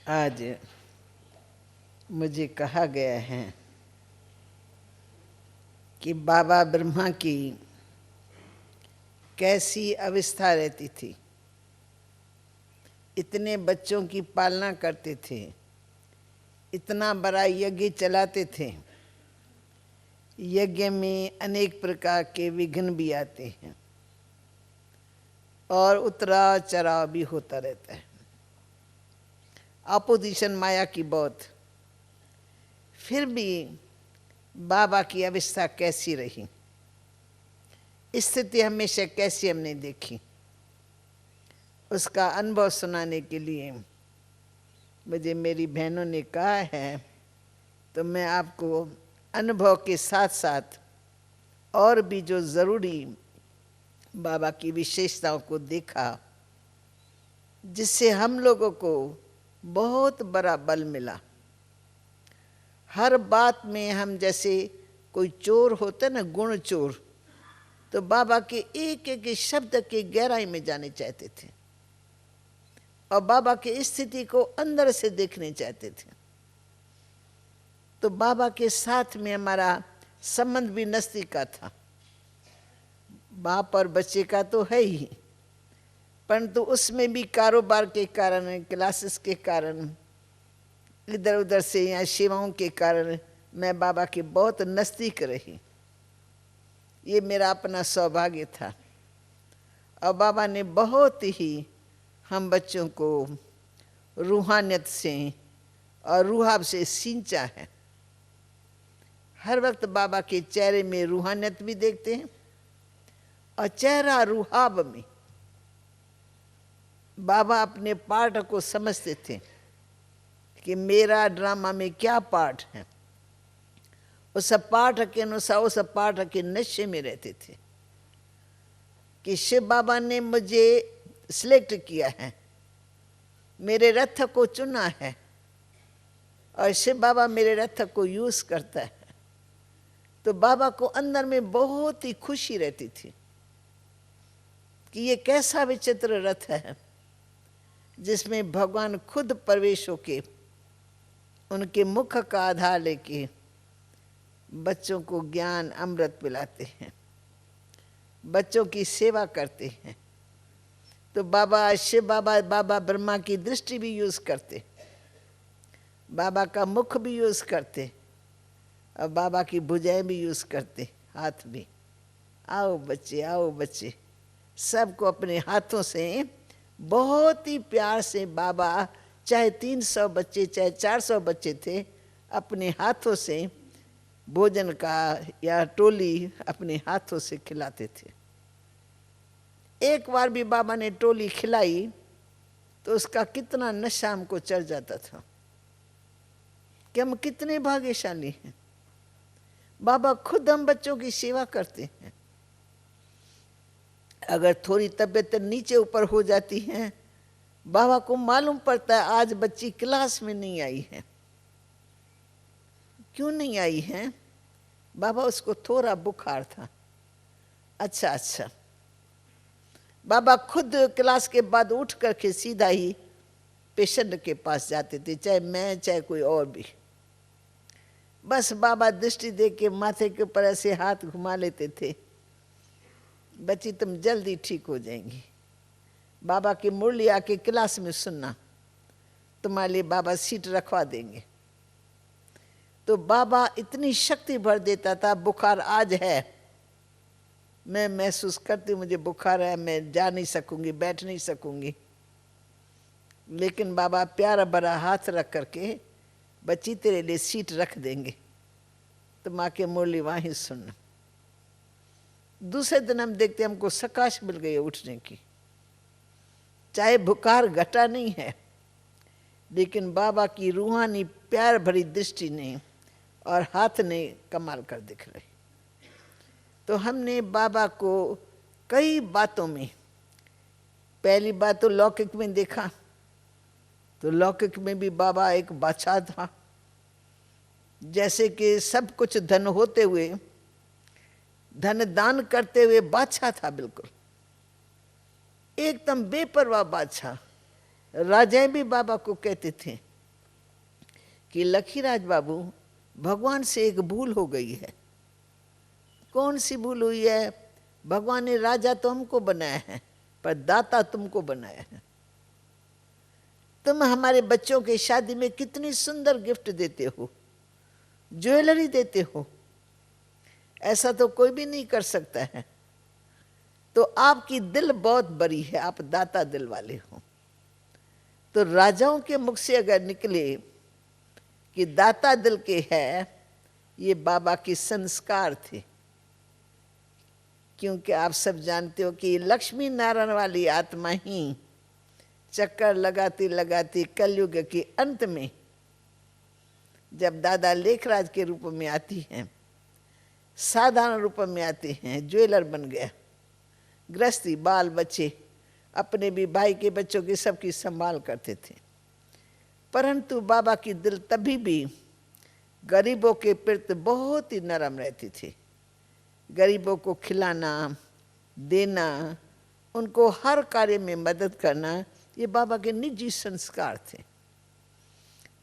आज मुझे कहा गया है कि बाबा ब्रह्मा की कैसी अवस्था रहती थी। इतने बच्चों की पालना करते थे, इतना बड़ा यज्ञ चलाते थे। यज्ञ में अनेक प्रकार के विघ्न भी आते हैं और उतराव चढ़ाव भी होता रहता है। अपोजिशन माया की बहुत। फिर भी बाबा की अवस्था कैसी रही, स्थिति हमेशा कैसी हमने देखी, उसका अनुभव सुनाने के लिए मुझे मेरी बहनों ने कहा है, तो मैं आपको अनुभव के साथ साथ और भी जो ज़रूरी बाबा की विशेषताओं को देखा, जिससे हम लोगों को बहुत बड़ा बल मिला। हर बात में हम जैसे कोई चोर होता है ना, गुण चोर, तो बाबा के एक एक शब्द के गहराई में जाने चाहते थे और बाबा की स्थिति को अंदर से देखने चाहते थे। तो बाबा के साथ में हमारा संबंध भी नज़दीक का था। बाप और बच्चे का तो है ही, परंतु उसमें भी कारोबार के कारण, क्लासेस के कारण, इधर उधर से या सेवाओं के कारण मैं बाबा के बहुत नज़दीक रही। ये मेरा अपना सौभाग्य था। और बाबा ने बहुत ही हम बच्चों को रूहानियत से और रूहाब से सींचा है। हर वक्त बाबा के चेहरे में रूहानियत भी देखते हैं और चेहरा रूहाब में। बाबा अपने पार्ट को समझते थे कि मेरा ड्रामा में क्या पार्ट है। उस पाठ के अनुसार उस पाठ के नशे में रहते थे कि शिव बाबा ने मुझे सिलेक्ट किया है, मेरे रथ को चुना है और शिव बाबा मेरे रथ को यूज करता है। तो बाबा को अंदर में बहुत ही खुशी रहती थी कि ये कैसा विचित्र रथ है जिसमें भगवान खुद प्रवेश होके उनके मुख का आधार लेके बच्चों को ज्ञान अमृत पिलाते हैं, बच्चों की सेवा करते हैं। तो बाबा शिव बाबा बाबा ब्रह्मा की दृष्टि भी यूज करते, बाबा का मुख भी यूज करते और बाबा की भुजाएं भी यूज करते, हाथ भी। आओ बच्चे, आओ बच्चे, सबको अपने हाथों से बहुत ही प्यार से बाबा, चाहे 300 बच्चे चाहे 400 बच्चे थे, अपने हाथों से भोजन का या टोली अपने हाथों से खिलाते थे। एक बार भी बाबा ने टोली खिलाई तो उसका कितना नशा हमको चढ़ जाता था कि हम कितने भाग्यशाली हैं। बाबा खुद हम बच्चों की सेवा करते हैं। अगर थोड़ी तबीयत नीचे ऊपर हो जाती है, बाबा को मालूम पड़ता है आज बच्ची क्लास में नहीं आई है। क्यों नहीं आई है? बाबा उसको थोड़ा बुखार था। अच्छा, बाबा खुद क्लास के बाद उठ करके सीधा ही पेशेंट के पास जाते थे, चाहे मैं चाहे कोई और भी। बस बाबा दृष्टि दे के माथे के ऊपर ऐसे हाथ घुमा लेते थे, बच्ची तुम जल्दी ठीक हो जाएंगी। बाबा की मुरली आके क्लास में सुनना, तुम्हारे लिए बाबा सीट रखवा देंगे। तो बाबा इतनी शक्ति भर देता था। बुखार आज है, मैं महसूस करती मुझे बुखार है, मैं जा नहीं सकूंगी, बैठ नहीं सकूंगी, लेकिन बाबा प्यारा बड़ा हाथ रख करके बच्ची तेरे लिए सीट रख देंगे, तुम आके मुरली वहीं सुनना। दूसरे दिन हम देखते हमको सकाश मिल गई उठने की। चाहे बुखार घटा नहीं है, लेकिन बाबा की रूहानी प्यार भरी दृष्टि ने और हाथ ने कमाल कर दिख रही। तो हमने बाबा को कई बातों में, पहली बात तो लौकिक में देखा, तो लौकिक में भी बाबा एक बादशाह था। जैसे कि सब कुछ धन होते हुए, धन दान करते हुए बादशाह था, बिल्कुल एकदम बेपरवाह बादशाह। राजाएं भी बाबा को कहते थे कि लखीराज बाबू, भगवान से एक भूल हो गई है। कौन सी भूल हुई है? भगवान ने राजा तो हमको बनाया है, पर दाता तुमको बनाया है। तुम हमारे बच्चों के शादी में कितनी सुंदर गिफ्ट देते हो, ज्वेलरी देते हो, ऐसा तो कोई भी नहीं कर सकता है। तो आपकी दिल बहुत बड़ी है, आप दाता दिल वाले हो। तो राजाओं के मुख से अगर निकले कि दाता दिल के है, ये बाबा के संस्कार थे। क्योंकि आप सब जानते हो कि लक्ष्मी नारायण वाली आत्मा ही चक्कर लगाती लगाती कलयुग के अंत में जब दादा लेखराज के रूप में आती हैं, साधारण रूप में आते हैं, ज्वेलर बन गया, गृहस्थी, बाल बच्चे, अपने भी भाई के बच्चों की सबकी संभाल करते थे। परंतु बाबा की दिल तभी भी गरीबों के प्रति बहुत ही नरम रहती थी। गरीबों को खिलाना, देना, उनको हर कार्य में मदद करना, ये बाबा के निजी संस्कार थे।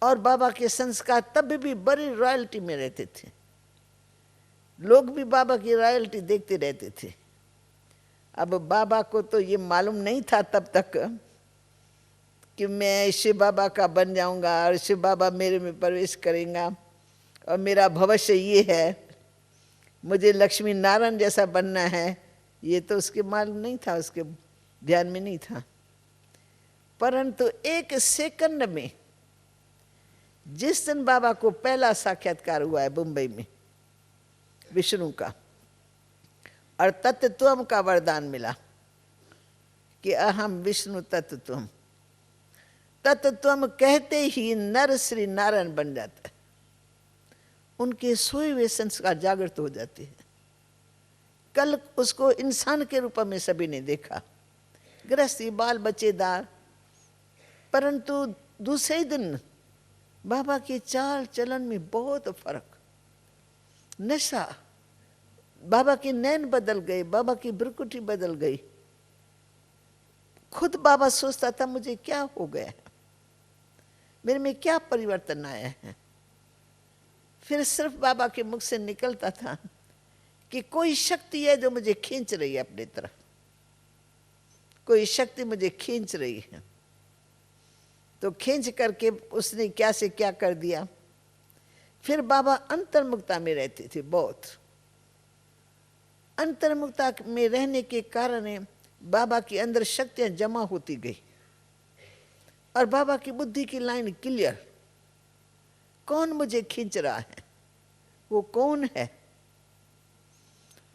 और बाबा के संस्कार तब भी बड़ी रॉयल्टी में रहते थे। लोग भी बाबा की रॉयल्टी देखते रहते थे। अब बाबा को तो ये मालूम नहीं था तब तक कि मैं शिव बाबा का बन जाऊंगा और शिव बाबा मेरे में प्रवेश करेगा और मेरा भविष्य ये है, मुझे लक्ष्मी नारायण जैसा बनना है। ये तो उसके मालूम नहीं था, उसके ध्यान में नहीं था। परंतु एक सेकंड में, जिस दिन बाबा को पहला साक्षात्कार हुआ है मुंबई में विष्णु का, और तत्त्वम का वरदान मिला कि अहम विष्णु तत्त्वम, तत्त्वम कहते ही नर श्री नारायण बन जाता है। उनके सोए हुए संस्कार जागृत हो जाते हैं। कल उसको इंसान के रूप में सभी ने देखा, गृहस्थी, बाल बच्चेदार, परंतु दूसरे दिन बाबा के चाल चलन में बहुत फर्क, नशा, बाबा के नैन बदल गए, बाबा की भ्रुकुटी बदल गई। खुद बाबा सोचता था मुझे क्या हो गया है, मेरे में क्या परिवर्तन आया है। फिर सिर्फ बाबा के मुख से निकलता था कि कोई शक्ति है जो मुझे खींच रही है अपनी तरफ, कोई शक्ति मुझे खींच रही है। तो खींच करके उसने क्या से क्या कर दिया। फिर बाबा अंतर्मुखता में रहते थे। बहुत अंतर्मुखता में रहने के कारण बाबा के अंदर शक्तियां जमा होती गई और बाबा की बुद्धि की लाइन क्लियर। कौन मुझे खींच रहा है, वो कौन है?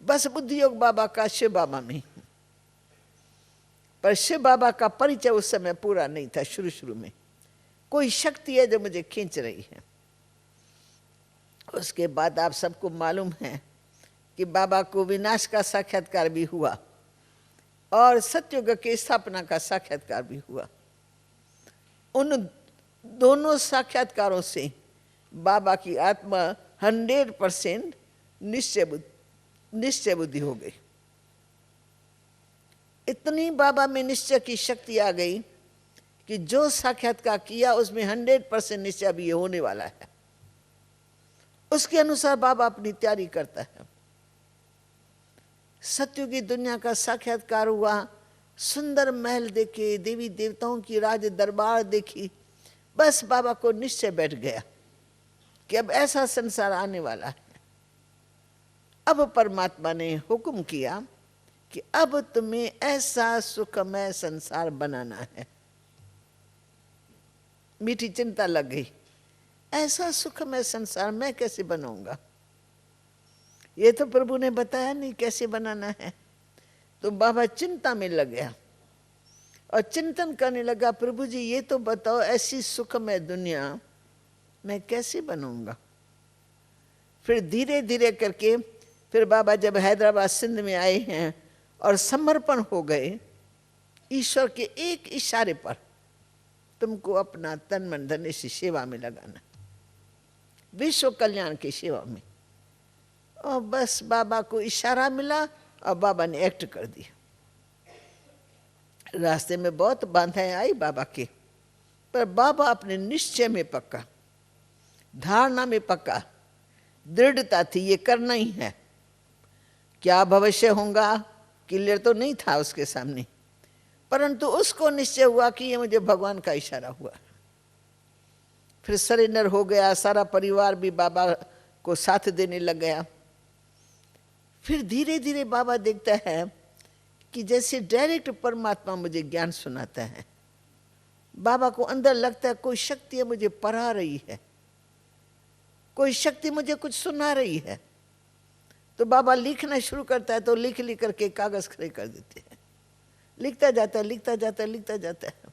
बस बुद्धि योग बाबा का शिव बाबा में। पर शिव बाबा का परिचय उस समय पूरा नहीं था। शुरू शुरू में कोई शक्ति है जो मुझे खींच रही है। उसके बाद आप सबको मालूम है कि बाबा को विनाश का साक्षात्कार भी हुआ और सतयुग की स्थापना का साक्षात्कार भी हुआ। उन दोनों साक्षात्कारों से बाबा की आत्मा 100% निश्चय बुद्धि हो गई। इतनी बाबा में निश्चय की शक्ति आ गई कि जो साक्षात्कार किया उसमें 100% निश्चय भी ये होने वाला है। उसके अनुसार बाबा अपनी तैयारी करता है। सत्युग की दुनिया का साक्षात्कार हुआ, सुंदर महल देखे, देवी देवताओं की राज दरबार देखी, बस बाबा को निश्चय बैठ गया कि अब ऐसा संसार आने वाला है। अब परमात्मा ने हुक्म किया कि अब तुम्हें ऐसा सुखमय संसार बनाना है। मीठी चिंता लग गई, ऐसा सुखमय संसार मैं कैसे बनाऊंगा? ये तो प्रभु ने बताया नहीं कैसे बनाना है। तो बाबा चिंता में लग गया और चिंतन करने लगा, प्रभु जी ये तो बताओ ऐसी सुखमय दुनिया मैं कैसे बनाऊंगा? फिर धीरे धीरे करके फिर बाबा जब हैदराबाद सिंध में आए हैं और समर्पण हो गए ईश्वर के एक इशारे पर, तुमको अपना तन मन धन इसी सेवा में लगाना, विश्व कल्याण की सेवा में। और बस बाबा को इशारा मिला और बाबा ने एक्ट कर दिया। रास्ते में बहुत बाधाएं आई बाबा के, पर बाबा अपने निश्चय में पक्का धारणा में पक्का, दृढ़ता थी, ये करना ही है। क्या भविष्य होगा क्लियर तो नहीं था उसके सामने, परंतु उसको निश्चय हुआ कि ये मुझे भगवान का इशारा हुआ। फिर सरेंडर हो गया, सारा परिवार भी बाबा को साथ देने लग गया। फिर धीरे धीरे बाबा देखता है कि जैसे डायरेक्ट परमात्मा मुझे ज्ञान सुनाता है, बाबा को अंदर लगता है कोई शक्ति है मुझे पढ़ा रही है, कोई शक्ति मुझे कुछ सुना रही है। तो बाबा लिखना शुरू करता है, तो लिख लिख करके कागज खड़े कर देते हैं, लिखता जाता है, लिखता जाता है, लिखता जाता है।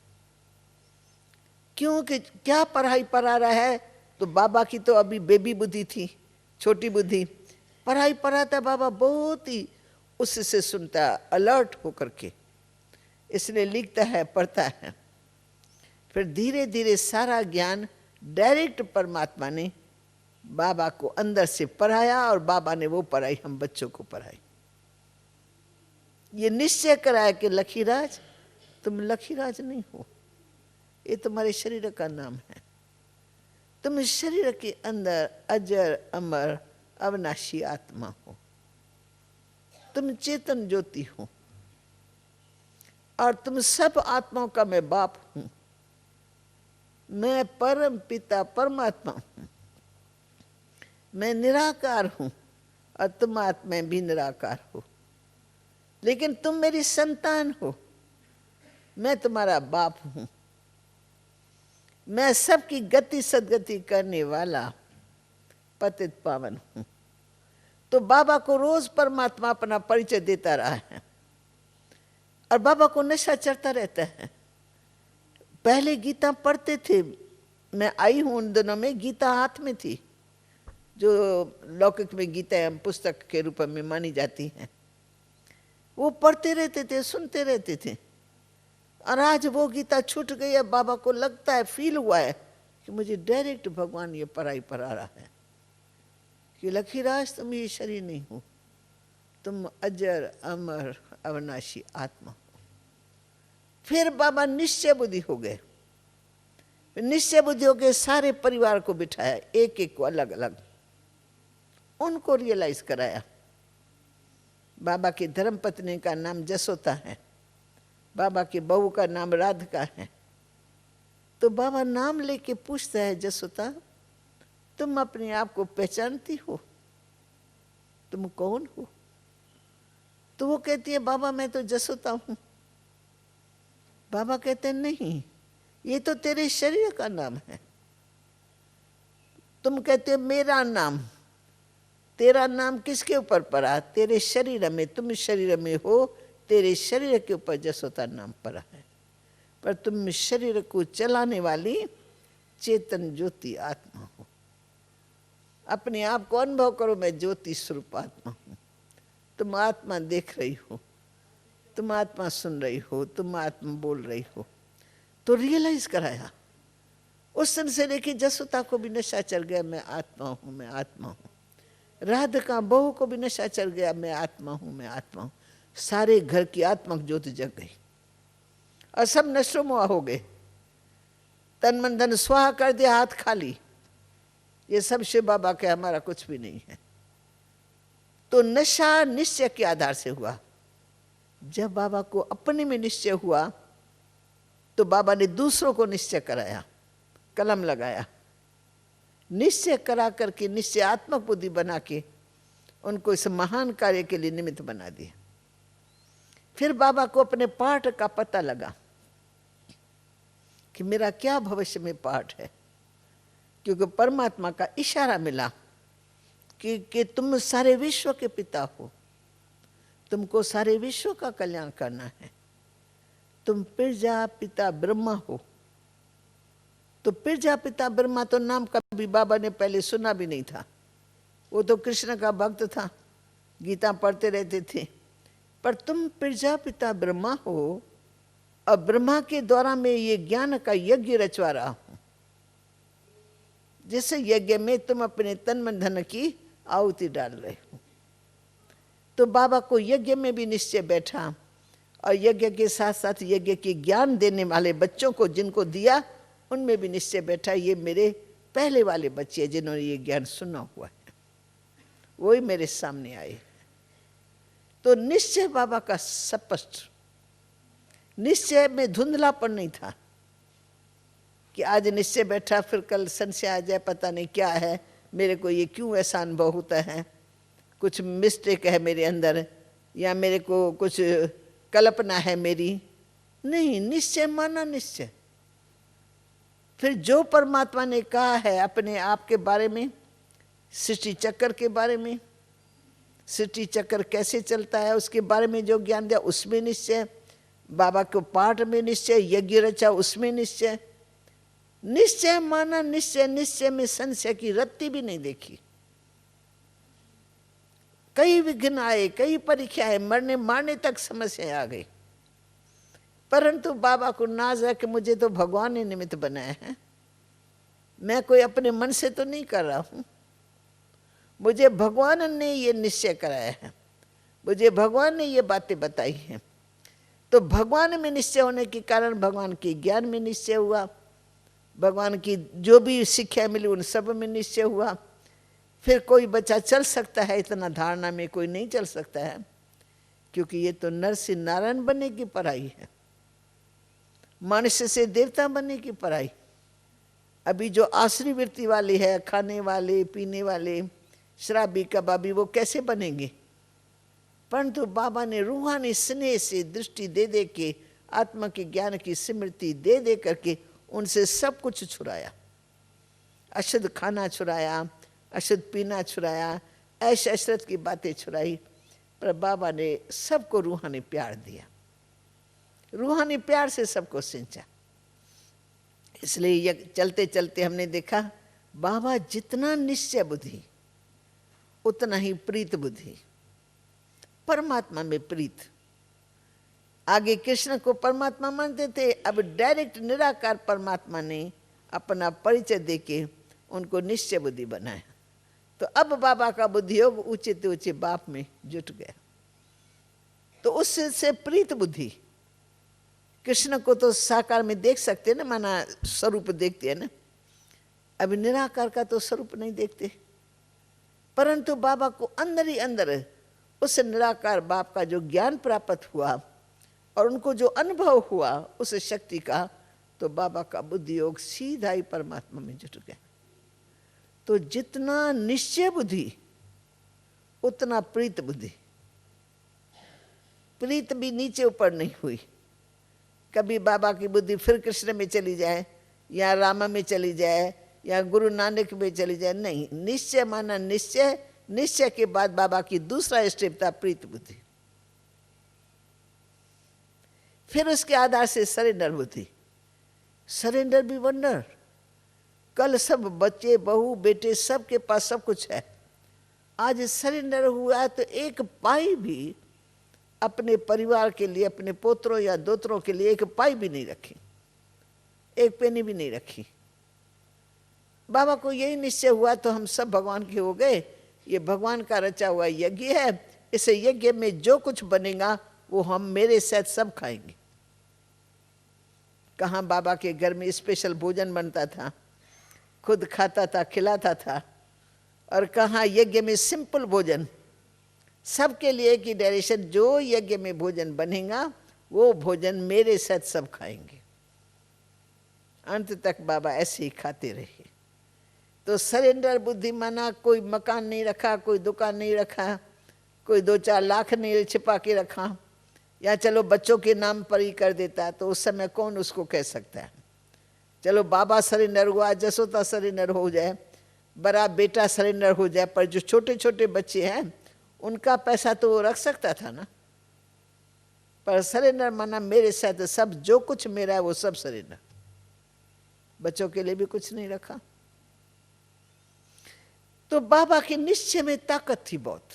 क्योंकि क्या पढ़ाई पढ़ा रहा है, तो बाबा की तो अभी बेबी बुद्धि थी, छोटी बुद्धि। पढ़ाई पढ़ाता बाबा बहुत ही उससे सुनता, अलर्ट होकर के, इसलिए लिखता है, पढ़ता है। फिर धीरे धीरे सारा ज्ञान डायरेक्ट परमात्मा ने बाबा को अंदर से पढ़ाया, और बाबा ने वो पढ़ाई हम बच्चों को पढ़ाई। ये निश्चय कराया कि लखीराज तुम लखीराज नहीं हो, ये तुम्हारे शरीर का नाम है। तुम इस शरीर के अंदर अजर अमर अविनाशी आत्मा हो, तुम चेतन ज्योति हो, और तुम सब आत्माओं का मैं बाप हूं। मैं परम पिता परमात्मा हूं, मैं निराकार हूं, और तुम आत्मा भी निराकार हो, लेकिन तुम मेरी संतान हो। मैं तुम्हारा बाप हूं, मैं सबकी गति सदगति करने वाला पतित पावन हूं। तो बाबा को रोज परमात्मा अपना परिचय देता रहा है, और बाबा को नशा चढ़ता रहता है। पहले गीता पढ़ते थे, मैं आई हूं उन दिनों में गीता हाथ में थी, जो लौकिक में गीता पुस्तक के रूप में मानी जाती है। वो पढ़ते रहते थे, सुनते रहते थे, और आज वो गीता छूट गई है। बाबा को लगता है, फील हुआ है कि मुझे डायरेक्ट भगवान ये पढ़ाई पढ़ा रहा है कि लखीराज तुम ये शरीर नहीं हो, तुम अजर अमर अविनाशी आत्मा हो। फिर बाबा निश्चय बुद्धि हो गए। निश्चय बुद्धि हो गए, सारे परिवार को बिठाया, एक एक को अलग अलग, उनको रियलाइज कराया। बाबा की धर्मपत्नी का नाम जसोता है, बाबा की बहू का नाम राधिका है। तो बाबा नाम लेके पूछता है, जसोता तुम अपने आप को पहचानती हो, तुम कौन हो? तो वो कहती है, बाबा मैं तो जसोता हूं। बाबा कहते हैं, नहीं, ये तो तेरे शरीर का नाम है। तुम कहते हो मेरा नाम, तेरा नाम किसके ऊपर पड़ा? तेरे शरीर में, तुम शरीर में हो, तेरे शरीर के ऊपर जसोता नाम पड़ा है, पर तुम शरीर को चलाने वाली चेतन ज्योति आत्मा हो। अपने आप को अनुभव करो, मैं ज्योति स्वरूप आत्मा हूं। तुम आत्मा देख रही हो, तुम आत्मा सुन रही हो, तुम आत्मा बोल रही हो। तो रियलाइज कराया। उस दिन से लेके जसोता को भी नशा चढ़ गया, मैं आत्मा हूं, मैं आत्मा हूं। राधिका बहू को भी नशा चढ़ गया, मैं आत्मा हूं, मैं आत्मा हूं। सारे घर की आत्मक ज्योति जग गई, और सब नशो मुआ हो गए। तन मन धन स्वाहा कर दिया, हाथ खाली। ये सब शिव बाबा के, हमारा कुछ भी नहीं है। तो नशा निश्चय के आधार से हुआ। जब बाबा को अपने में निश्चय हुआ, तो बाबा ने दूसरों को निश्चय कराया, कलम लगाया। निश्चय करा करके, निश्चयात्मक बुद्धि बना के उनको इस महान कार्य के लिए निमित्त बना दिया। फिर बाबा को अपने पाठ का पता लगा कि मेरा क्या भविष्य में पाठ है, क्योंकि परमात्मा का इशारा मिला कि तुम सारे विश्व के पिता हो, तुमको सारे विश्व का कल्याण करना है। तुम प्रजापिता ब्रह्मा हो। तो प्रजापिता ब्रह्मा तो नाम कभी बाबा ने पहले सुना भी नहीं था। वो तो कृष्ण का भक्त था, गीता पढ़ते रहते थे। पर तुम प्रजापिता ब्रह्मा हो, और ब्रह्मा के द्वारा मैं ये ज्ञान का यज्ञ रचवा रहा हूं। जिस यज्ञ में तुम अपने तन मन धन की आहुति डाल रहे हो। तो बाबा को यज्ञ में भी निश्चय बैठा, और यज्ञ के साथ साथ यज्ञ के ज्ञान देने वाले बच्चों को जिनको दिया, उनमें भी निश्चय बैठा, ये मेरे पहले वाले बच्चे जिन्होंने ये ज्ञान सुना हुआ है, वही मेरे सामने आए। तो निश्चय बाबा का स्पष्ट, निश्चय में धुंधलापन नहीं था कि आज निश्चय बैठा फिर कल संशय आ जाए, पता नहीं क्या है, मेरे को ये क्यों ऐसा अनुभव होता है, कुछ मिस्टेक है मेरे अंदर, या मेरे को कुछ कल्पना है मेरी। नहीं, निश्चय माना निश्चय। फिर जो परमात्मा ने कहा है अपने आप के बारे में, सृष्टि चक्र के बारे में, सृष्टि चक्र कैसे चलता है उसके बारे में जो ज्ञान दिया, उसमें निश्चय। बाबा को पाठ में निश्चय, यज्ञ रचा उसमें निश्चय। निश्चय माना निश्चय, निश्चय में संशय की रत्ती भी नहीं देखी। कई विघ्न आए, कई परीक्षाएं, मरने मारने तक समस्या आ गई, परंतु बाबा को नाज है कि मुझे तो भगवान ने निमित्त बनाया है, मैं कोई अपने मन से तो नहीं कर रहा हूं, मुझे भगवान ने ये निश्चय कराया है, मुझे भगवान ने ये बातें बताई हैं। तो भगवान में निश्चय होने के कारण भगवान के ज्ञान में निश्चय हुआ, भगवान की जो भी शिक्षा मिली उन सब में निश्चय हुआ। फिर कोई बच्चा चल सकता है इतना धारणा में, कोई नहीं चल सकता है, क्योंकि ये तो नर से नारायण बनने की पढ़ाई है, मनुष्य से देवता बनने की पढ़ाई। अभी जो आसुरी वृत्ति वाले है, खाने वाले, पीने वाले, शराबी कबाबी, वो कैसे बनेंगे? परंतु बाबा ने रूहानी स्नेह से दृष्टि दे दे के, आत्मा के ज्ञान की स्मृति दे दे करके उनसे सब कुछ छुड़ाया। अशुद्ध खाना छुड़ाया, अशुद्ध पीना छुड़ाया, ऐश अशरत की बातें छुड़ाई, पर बाबा ने सबको रूहानी प्यार दिया, रूहानी प्यार से सबको सिंचा। इसलिए ये चलते चलते हमने देखा बाबा जितना निश्चय बुद्धि उतना ही प्रीत बुद्धि, परमात्मा में प्रीत। आगे कृष्ण को परमात्मा मानते थे, अब डायरेक्ट निराकार परमात्मा ने अपना परिचय देके उनको निश्चय बुद्धि बनाया। तो अब बाबा का बुद्धि योग ऊंचे से ऊंचे बाप में जुट गया। तो उससे प्रीत बुद्धि, कृष्ण को तो साकार में देख सकते ना, माना स्वरूप देखते हैं ना, अभी निराकार का तो स्वरूप नहीं देखते, परंतु बाबा को अंदर ही अंदर उस निराकार बाप का जो ज्ञान प्राप्त हुआ और उनको जो अनुभव हुआ उस शक्ति का, तो बाबा का बुद्धि योग सीधा ही परमात्मा में जुट गया। तो जितना निश्चय बुद्धि उतना प्रीत बुद्धि। प्रीत भी नीचे ऊपर नहीं हुई, कभी बाबा की बुद्धि फिर कृष्ण में चली जाए या रामा में चली जाए या गुरु नानक में चली जाए, नहीं, निश्चय माना निश्चय। निश्चय के बाद बाबा की दूसरा स्टेप था प्रीत बुद्धि। फिर उसके आधार से सरेंडर बुद्धि। सरेंडर भी वंडर। कल सब बच्चे बहू बेटे सबके पास सब कुछ है, आज सरेंडर हुआ तो एक पाई भी अपने परिवार के लिए, अपने पोत्रों या दोत्रों के लिए एक पाई भी नहीं रखी, एक पेनी भी नहीं रखी। बाबा को यही निश्चय हुआ तो हम सब भगवान के हो गए, ये भगवान का रचा हुआ यज्ञ है, इस यज्ञ में जो कुछ बनेगा वो हम मेरे साथ सब खाएंगे। कहाँ बाबा के घर में स्पेशल भोजन बनता था, खुद खाता था, खिलाता था, और कहाँ यज्ञ में सिंपल भोजन, सबके लिए एक ही डायरेक्शन, जो यज्ञ में भोजन बनेगा वो भोजन मेरे साथ सब खाएंगे। अंत तक बाबा ऐसे ही खाते रहे। तो सरेंडर बुद्धि माना कोई मकान नहीं रखा, कोई दुकान नहीं रखा, कोई 2-4 लाख नहीं छिपा के रखा, या चलो बच्चों के नाम पर ही कर देता, तो उस समय कौन उसको कह सकता है। चलो बाबा सरेंडर हुआ, जसोदा सरेंडर हो जाए, बड़ा बेटा सरेंडर हो जाए, पर जो छोटे छोटे बच्चे हैं उनका पैसा तो वो रख सकता था ना। पर सरेंडर माना मेरे साथ सब, जो कुछ मेरा है वो सब सरेंडर। बच्चों के लिए भी कुछ नहीं रखा। तो बाबा के निश्चय में ताकत थी बहुत,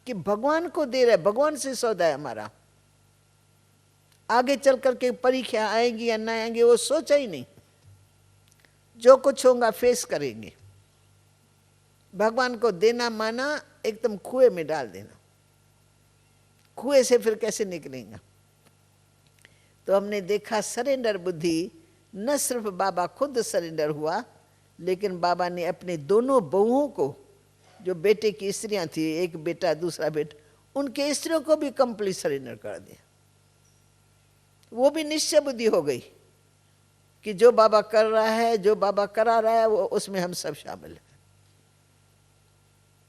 कि भगवान को दे रहे, भगवान से सौदा है हमारा। आगे चल करके परीक्षा आएंगी या ना आएंगी वो सोचा ही नहीं, जो कुछ होगा फेस करेंगे। भगवान को देना माना एकदम कुएं में डाल देना, कुएं से फिर कैसे निकलेगा। तो हमने देखा सरेंडर बुद्धि, न सिर्फ बाबा खुद सरेंडर हुआ, लेकिन बाबा ने अपने दोनों बहुओं को, जो बेटे की स्त्रियां थी, एक बेटा दूसरा बेटा, उनके स्त्रियों को भी कंप्लीट सरेंडर कर दिया। वो भी निश्चय बुद्धि हो गई कि जो बाबा कर रहा है, जो बाबा करा रहा है, वो उसमें हम सब शामिल हैं।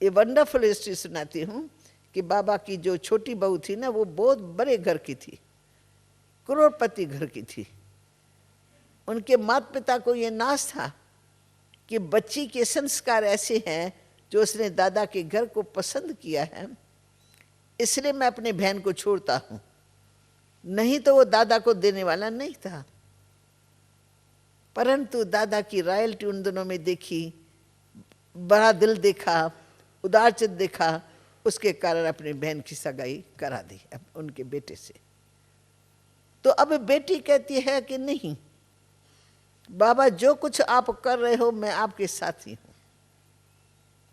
ये वंडरफुल हिस्ट्री सुनाती हूँ कि बाबा की जो छोटी बहू थी ना, वो बहुत बड़े घर की थी, करोड़पति घर की थी। उनके माता पिता को ये नाज था कि बच्ची के संस्कार ऐसे हैं जो उसने दादा के घर को पसंद किया है, इसलिए मैं अपने बहन को छोड़ता हूँ, नहीं तो वो दादा को देने वाला नहीं था। परंतु दादा की रॉयल्टी उन दोनों में देखी, बड़ा दिल देखा, उदारचित देखा, उसके कारण अपनी बहन की सगाई करा दी उनके बेटे से। तो अब बेटी कहती है कि नहीं बाबा, जो कुछ आप कर रहे हो मैं आपके साथ ही हूँ,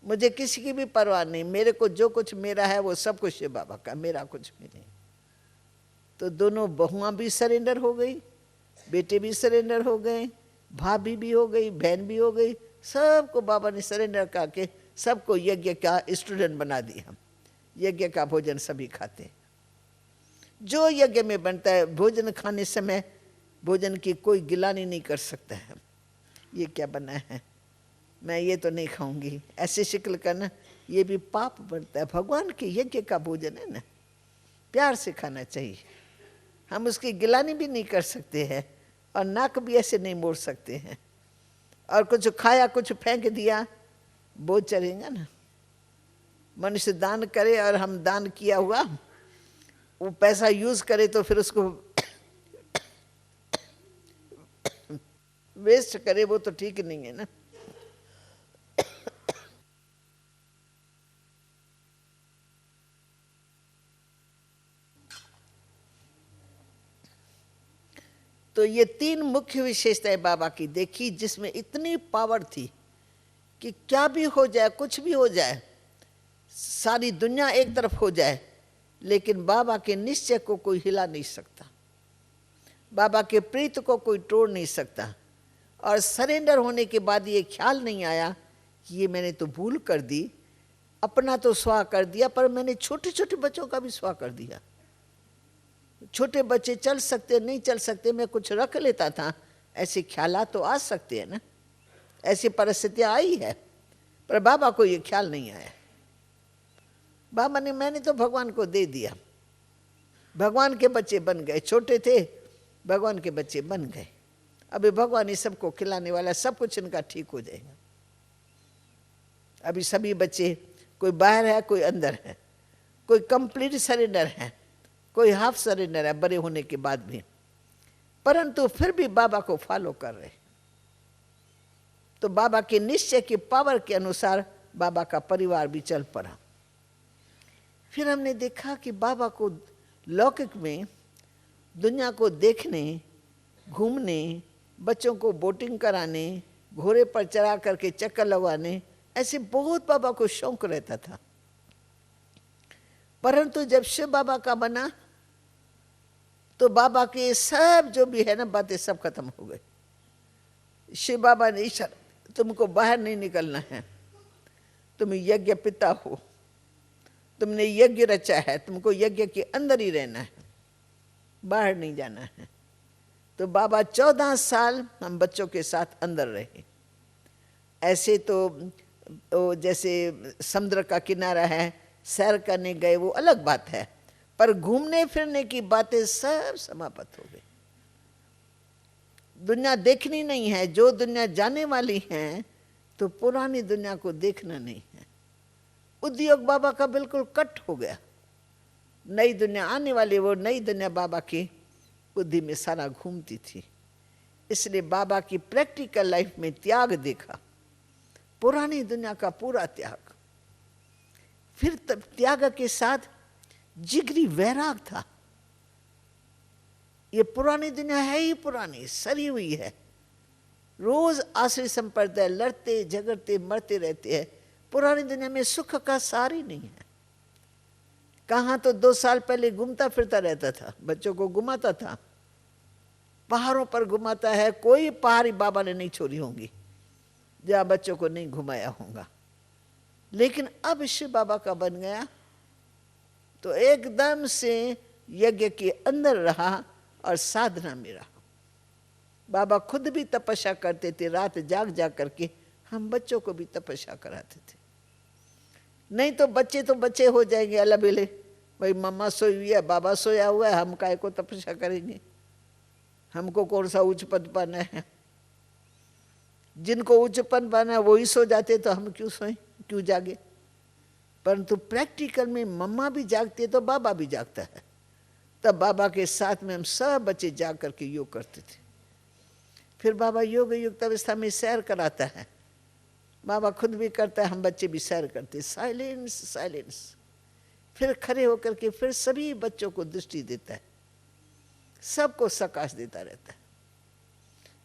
मुझे किसी की भी परवाह नहीं, मेरे को जो कुछ मेरा है वो सब कुछ है बाबा का, मेरा कुछ भी नहीं। तो दोनों बहुआं भी सरेंडर हो गई, बेटे भी सरेंडर हो गए, भाभी भी हो गई, बहन भी हो गई, सबको बाबा ने सरेंडर करके सबको यज्ञ का स्टूडेंट बना दिया। यज्ञ का भोजन सभी खाते हैं, जो यज्ञ में बनता है। भोजन खाने समय भोजन की कोई गिलानी नहीं कर सकता है, ये क्या बना है, मैं ये तो नहीं खाऊंगी, ऐसे शिकल करना, ये भी पाप बनता है। भगवान के यज्ञ का भोजन है ना, प्यार से खाना चाहिए। हम उसकी गिलानी भी नहीं कर सकते हैं और नाक भी ऐसे नहीं मोड़ सकते हैं, और कुछ खाया कुछ फेंक दिया, बोझ चलेगा ना। मनुष्य दान करे और हम दान किया हुआ वो पैसा यूज करे तो फिर उसको वेस्ट करे, वो तो ठीक नहीं है ना। तो ये तीन मुख्य विशेषताएं बाबा की देखी, जिसमें इतनी पावर थी कि क्या भी हो जाए, कुछ भी हो जाए, सारी दुनिया एक तरफ हो जाए, लेकिन बाबा के निश्चय को कोई हिला नहीं सकता, बाबा के प्रीत को कोई तोड़ नहीं सकता। और सरेंडर होने के बाद ये ख्याल नहीं आया कि ये मैंने तो भूल कर दी, अपना तो स्वाह कर दिया, पर मैंने छोटे छोटे बच्चों का भी स्वाह कर दिया। छोटे बच्चे चल सकते नहीं चल सकते, मैं कुछ रख लेता था, ऐसे ख्यालात तो आ सकते हैं ना, ऐसी परिस्थितियां आई है, पर बाबा को ये ख्याल नहीं आया। बाबा ने, मैंने तो भगवान को दे दिया, भगवान के बच्चे बन गए, छोटे थे भगवान के बच्चे बन गए, अभी भगवान ही सबको खिलाने वाला, सब कुछ इनका ठीक हो जाएगा। अभी सभी बच्चे, कोई बाहर है कोई अंदर है, कोई कंप्लीट सरेंडर है, कोई हाफ सरेंडर है बड़े होने के बाद भी, परंतु फिर भी बाबा को फॉलो कर रहे। तो बाबा के निश्चय की पावर के अनुसार बाबा का परिवार भी चल पड़ा। फिर हमने देखा कि बाबा को लौकिक में दुनिया को देखने, घूमने, बच्चों को बोटिंग कराने, घोड़े पर चढ़ा करके चक्कर लगवाने, ऐसे बहुत बाबा को शौक रहता था। परंतु जब शिव बाबा का बना तो बाबा के सब जो भी है ना बातें सब खत्म हो गई। शिव बाबा ने इशारा, तुमको बाहर नहीं निकलना है, तुम यज्ञ पिता हो, तुमने यज्ञ रचा है, तुमको यज्ञ के अंदर ही रहना है, बाहर नहीं जाना है। तो बाबा 14 साल हम बच्चों के साथ अंदर रहे। ऐसे तो जैसे समुद्र का किनारा है, सैर करने गए वो अलग बात है, पर घूमने फिरने की बातें सब समाप्त हो गई। दुनिया देखनी नहीं है, जो दुनिया जाने वाली है तो पुरानी दुनिया को देखना नहीं है। उद्योग बाबा का बिल्कुल कट हो गया, नई दुनिया आने वाली, वो नई दुनिया बाबा की बुद्धि में सारा घूमती थी। इसलिए बाबा की प्रैक्टिकल लाइफ में त्याग देखा, पुरानी दुनिया का पूरा त्याग। फिर तब त्याग के साथ जिगरी वैराग था। ये पुरानी दुनिया है ही पुरानी, सरी हुई है, रोज आश्रय संप्रदाय लड़ते झगड़ते मरते रहते हैं। पुरानी दुनिया में सुख का सार ही नहीं है। कहाँ तो 2 साल पहले घूमता फिरता रहता था, बच्चों को घुमाता था, पहाड़ों पर घुमाता है, कोई पहाड़ी बाबा ने नहीं छोड़ी होंगी। जहाँ बच्चों को नहीं घुमाया होगा। लेकिन अब शिव बाबा का बन गया तो एकदम से यज्ञ के अंदर रहा और साधना में रहा। बाबा खुद भी तपस्या करते थे, रात जाग जाग करके हम बच्चों को भी तपस्या कराते थे। नहीं तो बच्चे हो जाएंगे अलबेले, भाई मम्मा सोई हुई है, बाबा सोया हुआ है, हम काय को तपस्या करेंगे, हमको कौन सा उच्च पद पाना है। जिनको उच्च पद पाना है वही सो जाते, तो हम क्यों सोए, क्यों जागे। परंतु प्रैक्टिकल में मम्मा भी जागती है तो बाबा भी जागता है। तब बाबा के साथ में हम सब बच्चे जाग करके योग करते थे। फिर बाबा योग युक्त अवस्था में सैर कराता है, बाबा खुद भी करता है, हम बच्चे भी सैर करते, साइलेंस साइलेंस। फिर खड़े होकर के फिर सभी बच्चों को दृष्टि देता है, सबको सकाश देता रहता है।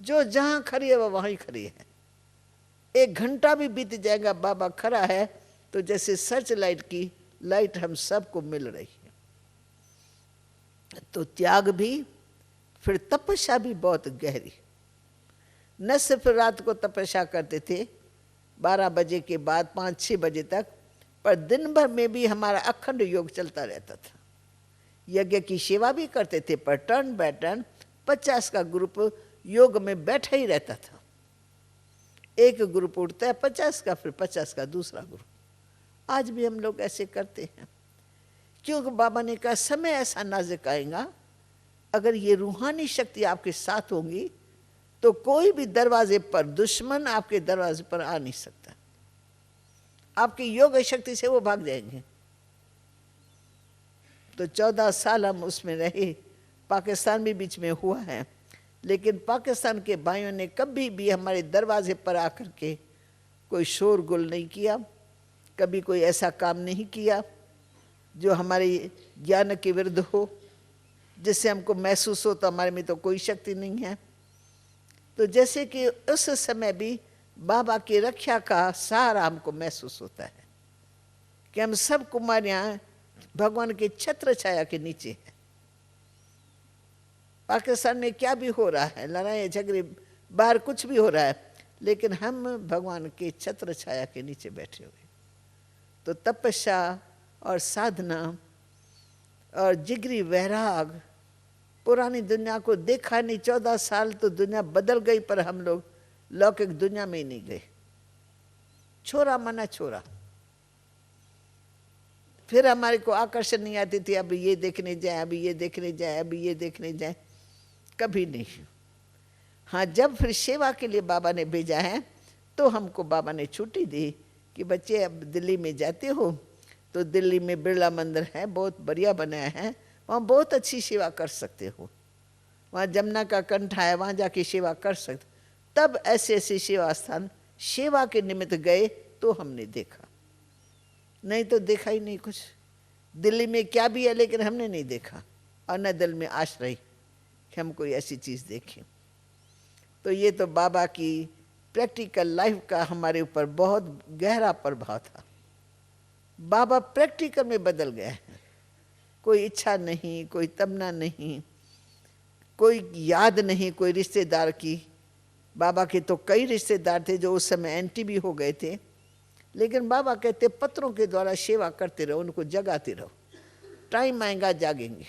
जो जहां खड़ी है वह वहीं खड़ी है। 1 घंटा भी बीत जाएगा, बाबा खड़ा है तो जैसे सर्च लाइट की लाइट हम सबको मिल रही है। तो त्याग भी, फिर तपस्या भी बहुत गहरी। न सिर्फ रात को तपस्या करते थे 12 बजे के बाद 5-6 बजे तक, पर दिन भर में भी हमारा अखंड योग चलता रहता था। यज्ञ की सेवा भी करते थे, पर टर्न बाय टर्न 50 का ग्रुप योग में बैठा ही रहता था। एक ग्रुप उठता है 50 का, फिर 50 का दूसरा ग्रुप। आज भी हम लोग ऐसे करते हैं, क्योंकि बाबा ने कहा समय ऐसा नाजुक आएगा, अगर ये रूहानी शक्ति आपके साथ होंगी तो कोई भी दरवाजे पर दुश्मन आपके दरवाजे पर आ नहीं सकता। आपकी योग शक्ति से वो भाग जाएंगे। तो 14 साल हम उसमें रहे। पाकिस्तान भी बीच में हुआ है, लेकिन पाकिस्तान के भाइयों ने कभी भी हमारे दरवाजे पर आकर के कोई शोरगुल नहीं किया, कभी कोई ऐसा काम नहीं किया जो हमारे ज्ञान के विरुद्ध हो, जिससे हमको महसूस हो तो हमारे में तो कोई शक्ति नहीं है। तो जैसे कि उस समय भी बाबा की रक्षा का सहारा हमको महसूस होता है कि हम सब कुमारियां भगवान के छत्र छाया के नीचे हैं। पाकिस्तान में क्या भी हो रहा है, लड़ाई झगड़े, बाहर कुछ भी हो रहा है, लेकिन हम भगवान के छत्र छाया के नीचे बैठे हुए। तो तपस्या और साधना और जिगरी वैराग, पुरानी दुनिया को देखा नहीं। 14 साल तो दुनिया बदल गई, पर हम लोग लौकिक दुनिया में ही नहीं गए। छोरा मना छोरा। फिर हमारे को आकर्षण नहीं आती थी, अभी ये देखने जाए, अभी ये देखने जाए, अभी ये देखने जाए, कभी नहीं। हाँ, जब फिर सेवा के लिए बाबा ने भेजा है तो हमको बाबा ने छुट्टी दी कि बच्चे अब दिल्ली में जाते हो तो दिल्ली में बिरला मंदिर है, बहुत बढ़िया बनाया है, वहाँ बहुत अच्छी सेवा कर सकते हो। वहाँ जमुना का कंठ है, वहाँ जाके सेवा कर सकते। तब ऐसे ऐसे सेवा स्थान सेवा के निमित्त गए तो हमने देखा, नहीं तो देखा ही नहीं कुछ। दिल्ली में क्या भी है लेकिन हमने नहीं देखा, और न दिल में आश रही कि हम कोई ऐसी चीज़ देखें। तो ये तो बाबा की प्रैक्टिकल लाइफ का हमारे ऊपर बहुत गहरा प्रभाव था। बाबा प्रैक्टिकल में बदल गए हैं। कोई इच्छा नहीं, कोई तमन्ना नहीं, कोई याद नहीं कोई रिश्तेदार की। बाबा के तो कई रिश्तेदार थे जो उस समय एंटी भी हो गए थे, लेकिन बाबा कहते पत्रों के द्वारा सेवा करते रहो, उनको जगाते रहो, टाइम आएगा जागेंगे।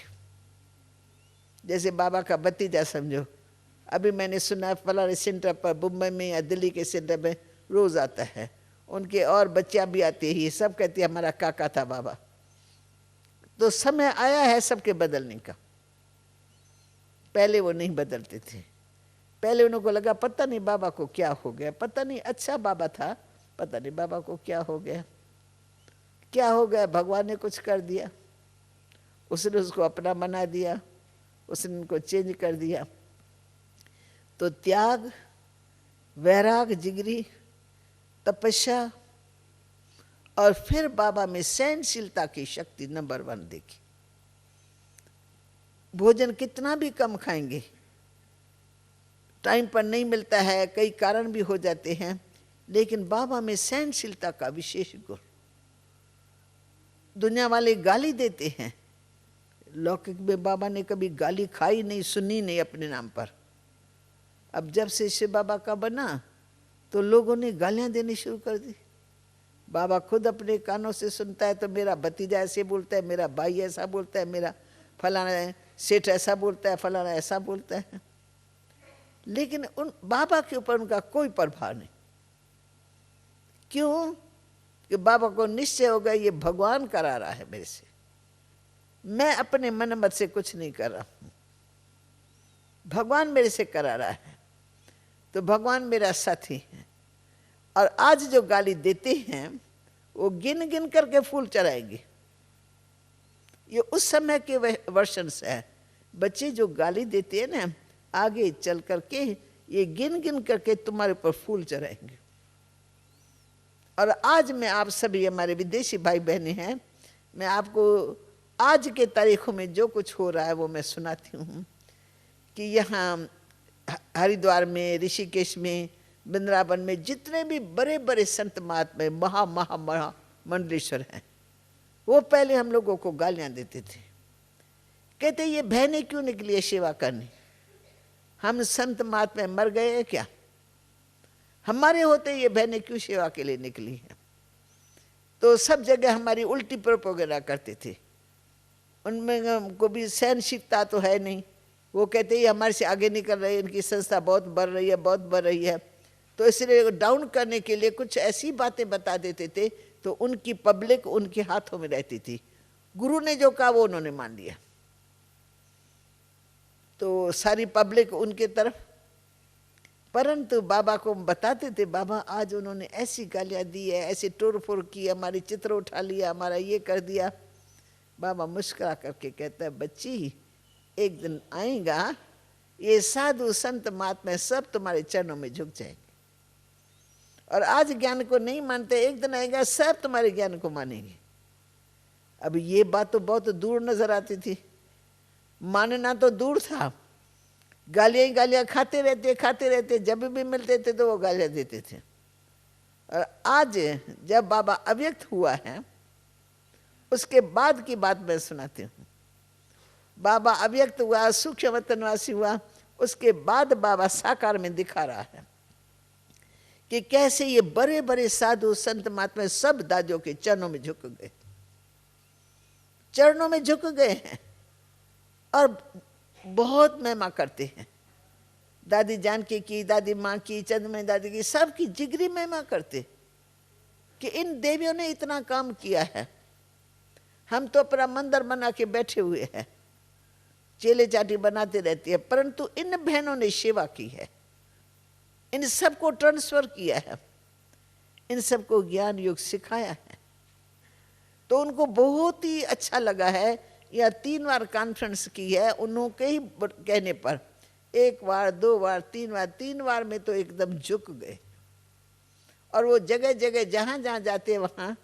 जैसे बाबा का भतीजा समझो, अभी मैंने सुना फलाने सेंटर पर मुंबई में या दिल्ली के सेंटर में रोज आता है, उनके और बच्चियां भी आती है, सब कहती है हमारा काका था बाबा। तो समय आया है सबके बदलने का। पहले वो नहीं बदलते थे, पहले उनको लगा पता नहीं बाबा को क्या हो गया, पता नहीं अच्छा बाबा था, पता नहीं बाबा को क्या हो गया, क्या हो गया, भगवान ने कुछ कर दिया, उसने उसको अपना बना दिया, उसने उनको चेंज कर दिया। तो त्याग, वैराग, जिगरी, तपस्या और फिर बाबा में सहनशीलता की शक्ति नंबर 1 देखी। भोजन कितना भी कम खाएंगे, टाइम पर नहीं मिलता है, कई कारण भी हो जाते हैं, लेकिन बाबा में सहनशीलता का विशेष गुण। दुनिया वाले गाली देते हैं, लौकिक में बाबा ने कभी गाली खाई नहीं, सुनी नहीं अपने नाम पर। अब जब से शिव बाबा का बना तो लोगों ने गालियां देनी शुरू कर दी। बाबा खुद अपने कानों से सुनता है तो मेरा भतीजा ऐसे बोलता है, मेरा भाई ऐसा बोलता है, मेरा फलाना सेठ ऐसा बोलता है, फलाना ऐसा बोलता है। लेकिन उन बाबा के ऊपर उनका कोई प्रभाव नहीं। क्यों? कि बाबा को निश्चय हो गया ये भगवान करा रहा है मेरे से, मैं अपने मन मत से कुछ नहीं कर रहा हूं, भगवान मेरे से करा रहा है। तो भगवान मेरा साथी है। और आज जो गाली देते हैं वो गिन गिन करके फूल चढ़ाएंगे। ये उस समय के वर्षन से है। बच्चे जो गाली देते हैं ना, आगे चल करके ये गिन गिन करके तुम्हारे ऊपर फूल चढ़ाएंगे। और आज मैं आप सभी हमारे विदेशी भाई बहनें हैं, मैं आपको आज के तारीखों में जो कुछ हो रहा है वो मैं सुनाती हूँ। कि यहाँ हरिद्वार में, ऋषिकेश में, वृंदावन में जितने भी बड़े बड़े संत महात्मा महा मंडलेश्वर हैं, वो पहले हम लोगों को गालियां देते थे। कहते ये बहनें क्यों निकली है सेवा करने, हम संत महात्मा मर गए हैं क्या, हमारे होते ये बहनें क्यों सेवा के लिए निकली हैं। तो सब जगह हमारी उल्टी प्रोपेगेंडा करते थे। उनमें को भी सहनशीलता तो है नहीं। वो कहते ये हमारे से आगे निकल रहे हैं, इनकी संस्था बहुत बढ़ रही है, बहुत बढ़ रही है। तो इसलिए डाउन करने के लिए कुछ ऐसी बातें बता देते थे तो उनकी पब्लिक उनके हाथों में रहती थी। गुरु ने जो कहा वो उन्होंने मान लिया, तो सारी पब्लिक उनके तरफ। परंतु बाबा को बताते थे, बाबा आज उन्होंने ऐसी गालियां दी है, ऐसी टोर फोड़ की, हमारी चित्र उठा लिया, हमारा ये कर दिया। बाबा मुस्कुरा करके कहता है, बच्ची एक दिन आएगा ये साधु संत महात्मा सब तुम्हारे चरणों में झुक जाएंगे। और आज ज्ञान को नहीं मानते, एक दिन आएगा सब तुम्हारे ज्ञान को मानेंगे। अब ये बात तो बहुत दूर नजर आती थी, मानना तो दूर था। गालियां ही गालियां खाते रहते, जब भी मिलते थे तो वो गालियां देते थे। और आज जब बाबा अव्यक्त हुआ है उसके बाद की बात मैं सुनाती हूँ। बाबा अव्यक्त हुआ, सूक्ष्म वतनवासी हुआ, उसके बाद बाबा साकार में दिखा रहा है कि कैसे ये बड़े बड़े साधु संत महात्मा सब दादियों के चरणों में झुक गए, चरणों में झुक गए हैं और बहुत महिमा करते हैं। दादी जानकी की, दादी माँ की, चंद्रमय दादी की, सबकी जिगरी महिमा करते कि इन देवियों ने इतना काम किया है। हम तो अपना मंदिर बना के बैठे हुए हैं, चेले चाटी बनाते रहती है, परंतु इन बहनों ने सेवा की है, इन सबको ट्रांसफर किया है, इन सबको ज्ञान योग सिखाया है। तो उनको बहुत ही अच्छा लगा है। या 3 बार कॉन्फ्रेंस की है उन्होंने ही कहने पर, 1 बार 2 बार 3 बार, 3 बार में तो एकदम झुक गए। और वो जगह जगह जहाँ जहाँ जाते वहाँ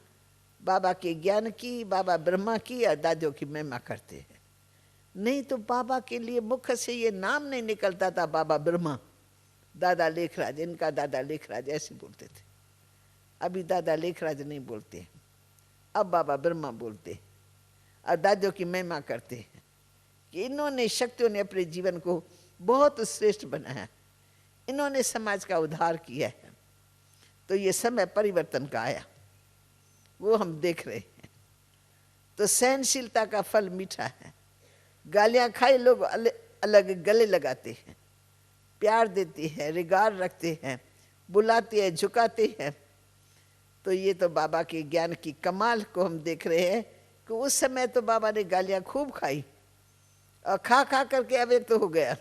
बाबा के ज्ञान की, बाबा ब्रह्मा की और दादियों की महिमा करते हैं। नहीं तो बाबा के लिए मुख से ये नाम नहीं निकलता था, बाबा ब्रह्मा, दादा लेखराज, इनका दादा लेखराज ऐसे बोलते थे। अभी दादा लेखराज नहीं बोलते, अब बाबा ब्रह्मा बोलते और दादियों की महिमा करते हैं कि इन्होंने शक्तियों ने अपने जीवन को बहुत श्रेष्ठ बनाया, इन्होंने समाज का उद्धार किया है। तो ये समय परिवर्तन का आया, वो हम देख रहे हैं। तो सहनशीलता का फल मीठा है। गालियां खाए लोग अलग गले लगाते हैं, प्यार देते हैं, रिगार्ड रखते हैं, बुलाते हैं, झुकाते हैं। तो ये तो बाबा के ज्ञान की कमाल को हम देख रहे हैं कि उस समय तो बाबा ने गालियां खूब खाई और खा खा करके अव्यक्त हो गया।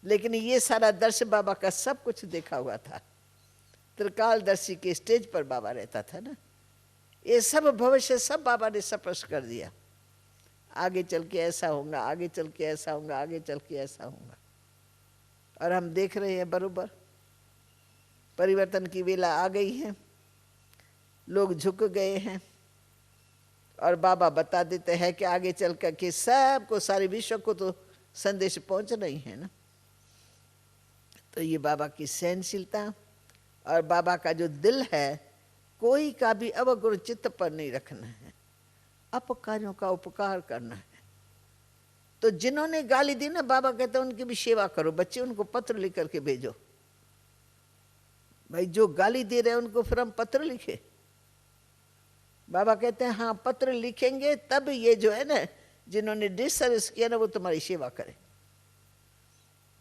लेकिन ये सारा दर्शन बाबा का सब कुछ देखा हुआ था। त्रिकालदर्शी के स्टेज पर बाबा रहता था ना, ये सब भविष्य सब बाबा ने स्पष्ट कर दिया। आगे चल के ऐसा होगा, आगे चल के ऐसा होगा, आगे चल के ऐसा होगा। और हम देख रहे हैं बरोबर परिवर्तन की वेला आ गई है, लोग झुक गए हैं। और बाबा बता देते हैं कि आगे चल कर के सबको, सारे विश्व को तो संदेश पहुंच रही है ना। तो ये बाबा की सहनशीलता और बाबा का जो दिल है, कोई का भी अवगुण चित्त पर नहीं रखना है, अपकारियों का उपकार करना है। तो जिन्होंने गाली दी ना, बाबा कहते हैं उनकी भी सेवा करो। बच्चे उनको पत्र लिख करके भेजो, भाई जो गाली दे रहे हैं उनको फिर हम पत्र लिखे? बाबा कहते हैं हाँ पत्र लिखेंगे, तब ये जो है ना जिन्होंने डिसर्विस किया ना वो तुम्हारी सेवा करे।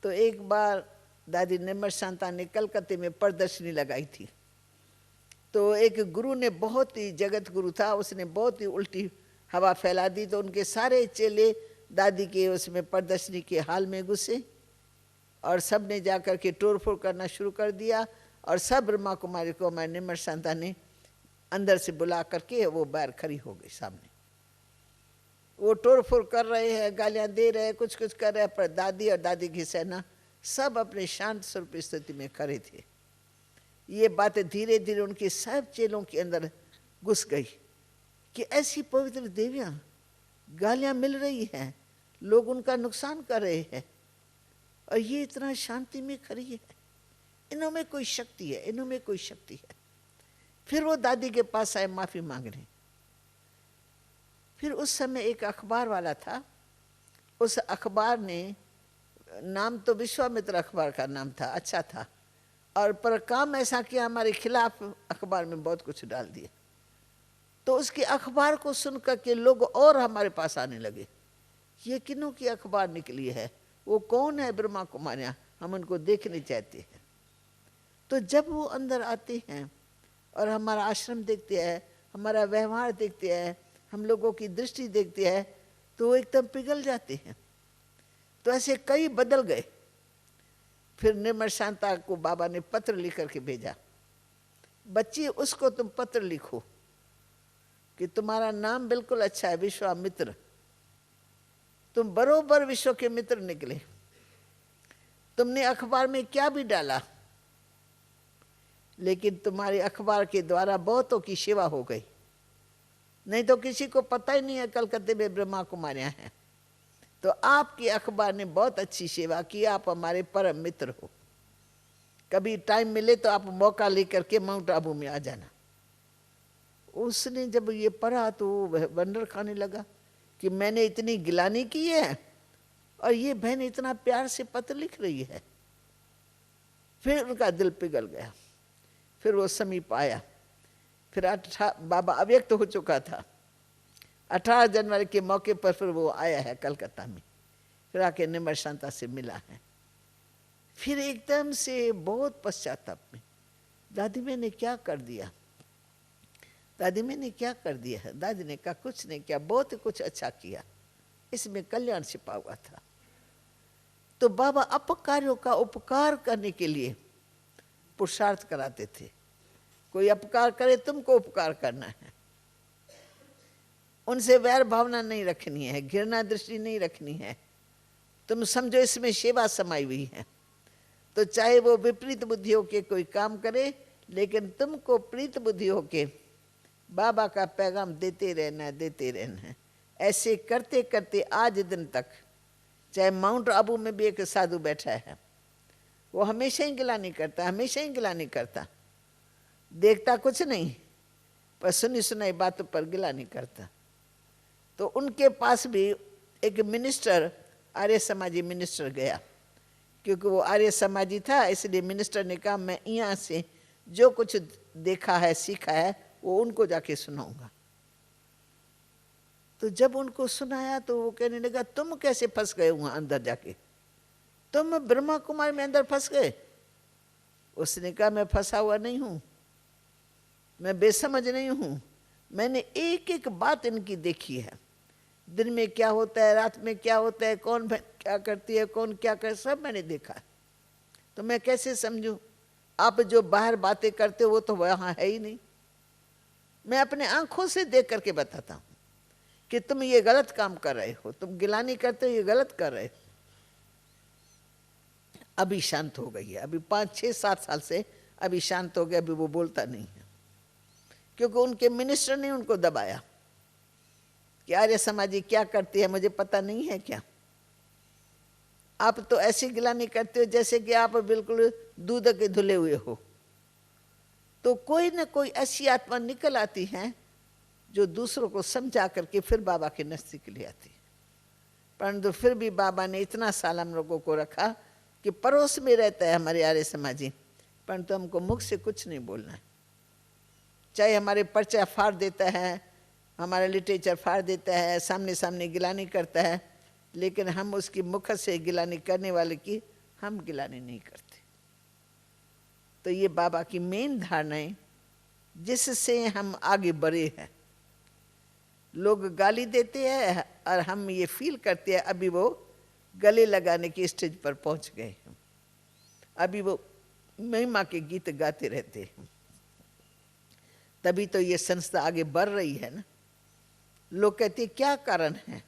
तो एक बार दादी निर्मल शांता ने कलकत्ते में प्रदर्शनी लगाई थी, तो एक गुरु ने, बहुत ही जगत गुरु था, उसने बहुत ही उल्टी हवा फैला दी, तो उनके सारे चेले दादी के उसमें प्रदर्शनी के हाल में घुसे और सब ने जाकर के तोड़ फोड़ करना शुरू कर दिया। और सब ब्रह्मा कुमारी को हमारे निर्मल शांता ने अंदर से बुला करके वो बाहर खड़ी हो गई सामने। वो तोड़ फोड़ कर रहे हैं, गालियां दे रहे हैं, कुछ कुछ कर रहे हैं, पर दादी और दादी की सेना सब अपने शांत स्वरूप स्थिति में खड़े थे। ये बातें धीरे धीरे उनके सब चेलों के अंदर घुस गई कि ऐसी पवित्र देवियां गालियां मिल रही हैं, लोग उनका नुकसान कर रहे हैं और ये इतना शांति में खड़ी है, इन्हों में कोई शक्ति है, इन्हों में कोई शक्ति है। फिर वो दादी के पास आए माफी मांगने। फिर उस समय एक अखबार वाला था, उस अखबार ने, नाम तो विश्वामित्र अखबार का नाम था, अच्छा था, और पर काम ऐसा किया हमारे खिलाफ अखबार में बहुत कुछ डाल दिया। तो उसके अखबार को सुनकर के लोग और हमारे पास आने लगे, ये किन्हों की अखबार निकली है, वो कौन है ब्रह्मा कुमारियाँ, हम उनको देखने चाहते हैं। तो जब वो अंदर आते हैं और हमारा आश्रम देखते हैं, हमारा व्यवहार देखते हैं, हम लोगों की दृष्टि देखते हैं, तो वो एकदम पिघल जाते हैं। तो ऐसे कई बदल गए। फिर निर्मल शांता को बाबा ने पत्र लिख करके भेजा, बच्ची उसको तुम पत्र लिखो कि तुम्हारा नाम बिल्कुल अच्छा है, विश्वामित्र, तुम बरोबर विश्व के मित्र निकले। तुमने अखबार में क्या भी डाला, लेकिन तुम्हारे अखबार के द्वारा बहुतों की सेवा हो गई, नहीं तो किसी को पता ही नहीं है कलकत्ते में ब्रह्मा कुमारियां हैं। तो आपकी अखबार ने बहुत अच्छी सेवा की, आप हमारे परम मित्र हो। कभी टाइम मिले तो आप मौका लेकर के माउंट आबू में आ जाना। उसने जब ये पढ़ा तो वंडर खाने लगा कि मैंने इतनी गिलानी की है और ये बहन इतना प्यार से पत्र लिख रही है। फिर उनका दिल पिघल गया। फिर वो समीप आया। फिर बाबा अव्यक्त हो चुका था। 18 जनवरी के मौके पर फिर वो आया है कलकत्ता में, फिर आके निर्मल शांता से मिला है। फिर एकदम से बहुत पश्चाताप में, दादी मैंने क्या कर दिया, दादी मैंने क्या कर दिया है। दादी ने कहा कुछ नहीं किया, बहुत कुछ अच्छा किया, इसमें कल्याण छिपा हुआ था। तो बाबा अपकारियों का उपकार करने के लिए पुरुषार्थ कराते थे। कोई अपकार करे तुमको उपकार करना है, उनसे वैर भावना नहीं रखनी है, घृणा दृष्टि नहीं रखनी है। तुम समझो इसमें सेवा समाई हुई है, तो चाहे वो विपरीत बुद्धि होके कोई काम करे, लेकिन तुमको प्रीत बुद्धि होके बाबा का पैगाम देते रहना, देते रहना है। ऐसे करते करते आज दिन तक, चाहे माउंट आबू में भी एक साधु बैठा है, वो हमेशा ही गिलानी करता, हमेशा ही गिलानी करता, देखता कुछ नहीं, पर सुनी सुनाई बातों पर गिलानी करता। तो उनके पास भी एक मिनिस्टर, आर्य समाजी मिनिस्टर गया, क्योंकि वो आर्य समाजी था, इसलिए मिनिस्टर ने कहा मैं यहाँ से जो कुछ देखा है सीखा है वो उनको जाके सुनाऊंगा। तो जब उनको सुनाया तो वो कहने लगा तुम कैसे फंस गए वहां अंदर जाके, तुम ब्रह्मा कुमार में अंदर फंस गए। उसने कहा मैं फंसा हुआ नहीं हूं, मैं बेसमझ नहीं हूं, मैंने एक एक बात इनकी देखी है, दिन में क्या होता है, रात में क्या होता है, कौन क्या करती है, कौन क्या कर, सब मैंने देखा। तो मैं कैसे समझूं, आप जो बाहर बातें करते हो वो तो वहां है ही नहीं। मैं अपने आंखों से देख करके बताता हूं कि तुम ये गलत काम कर रहे हो, तुम गिलानी करते हो, ये गलत कर रहे हो। अभी शांत हो गई है, अभी 5, 6, 7 साल से अभी शांत हो गया, अभी वो बोलता नहीं है, क्योंकि उनके मिनिस्टर ने उनको दबाया कि आर्य समाजी क्या करती है मुझे पता नहीं है क्या। आप तो ऐसी गिलानी करते हो जैसे कि आप बिल्कुल दूध के धुले हुए हो। तो कोई न कोई ऐसी आत्मा निकल आती है जो दूसरों को समझा करके फिर बाबा के नजदीक ले आती है। परंतु फिर भी बाबा ने इतना साल हम लोगों को रखा कि पड़ोस में रहता है हमारे आर्य समाजी, परंतु हमको मुख से कुछ नहीं बोलना है। चाहे हमारे पर्चा फाड़ देता है, हमारा लिटरेचर फाड़ देता है, सामने सामने गिलानी करता है, लेकिन हम उसकी मुख से गिलानी करने वाले की हम गिलानी नहीं करते। तो ये बाबा की मेन धारणाएं जिससे हम आगे बढ़े हैं। लोग गाली देते हैं और हम ये फील करते हैं अभी वो गले लगाने की स्टेज पर पहुंच गए हैं, अभी वो महिमा के गीत गाते रहते हैं। तभी तो ये संस्था आगे बढ़ रही है ना। लोग कहते हैं क्या कारण है,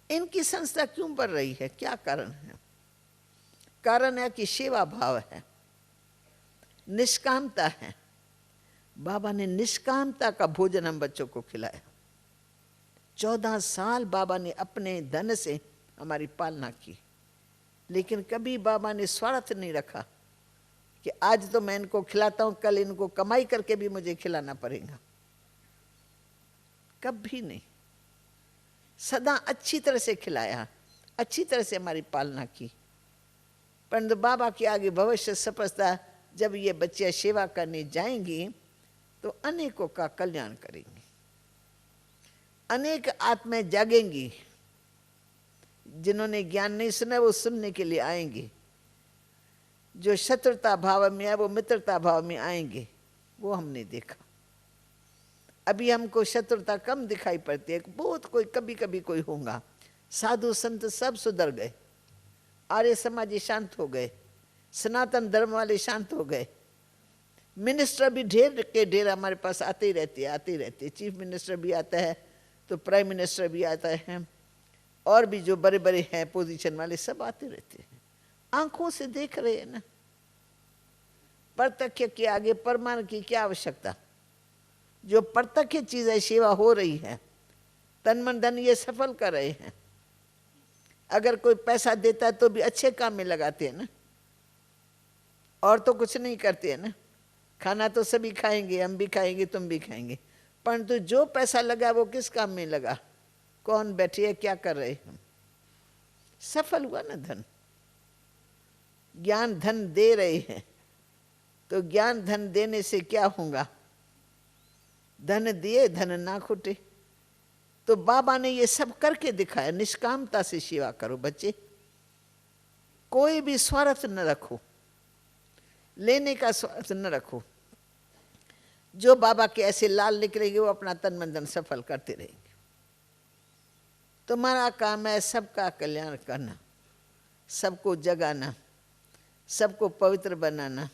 इनकी संस्था क्यों बढ़ रही है, क्या कारण है? कारण है कि सेवा भाव है, निष्कामता है। बाबा ने निष्कामता का भोजन हम बच्चों को खिलाया। 14 साल बाबा ने अपने धन से हमारी पालना की, लेकिन कभी बाबा ने स्वार्थ नहीं रखा कि आज तो मैं इनको खिलाता हूं, कल इनको कमाई करके भी मुझे खिलाना पड़ेगा। कभी नहीं, सदा अच्छी तरह से खिलाया, अच्छी तरह से हमारी पालना की। परंतु बाबा के आगे भविष्य स्पष्टता, जब ये बच्चे सेवा करने जाएंगी तो अनेकों का कल्याण करेंगे, अनेक आत्माएं जागेंगी। जिन्होंने ज्ञान नहीं सुना वो सुनने के लिए आएंगे, जो शत्रुता भाव में है वो मित्रता भाव में आएंगे। वो हमने देखा। अभी हमको शत्रुता कम दिखाई पड़ती है, बहुत कोई कभी कभी कोई होगा। साधु संत सब सुधर गए, आर्य समाजी शांत हो गए, सनातन धर्म वाले शांत हो गए। मिनिस्टर भी ढेर के ढेर हमारे पास आते ही रहते। चीफ मिनिस्टर भी आता है तो प्राइम मिनिस्टर भी आता है, और भी जो बड़े बड़े हैं पोजीशन वाले सब आते रहते हैं। आंखों से देख रहे हैं ना। प्रत्यक्ष के आगे प्रमाण की क्या आवश्यकता? जो प्रत्यक्ष चीजें सेवा हो रही है, तन मन धन ये सफल कर रहे हैं। अगर कोई पैसा देता है तो भी अच्छे काम में लगाते हैं ना, और तो कुछ नहीं करते हैं ना। खाना तो सभी खाएंगे, हम भी खाएंगे, तुम भी खाएंगे, परंतु जो पैसा लगा वो किस काम में लगा, कौन बैठे है, क्या कर रहे हैं? सफल हुआ ना धन। ज्ञान धन दे रहे हैं तो ज्ञान धन देने से क्या होगा? धन दिए धन ना खुटे। तो बाबा ने ये सब करके दिखाया। निष्कामता से सेवा करो बच्चे, कोई भी स्वार्थ न रखो, लेने का स्वार्थ न रखो। जो बाबा के ऐसे लाल निकलेंगे वो अपना तन मन धन सफल करते रहेंगे। तुम्हारा काम है सबका कल्याण करना, सबको जगाना, सबको पवित्र बनाना,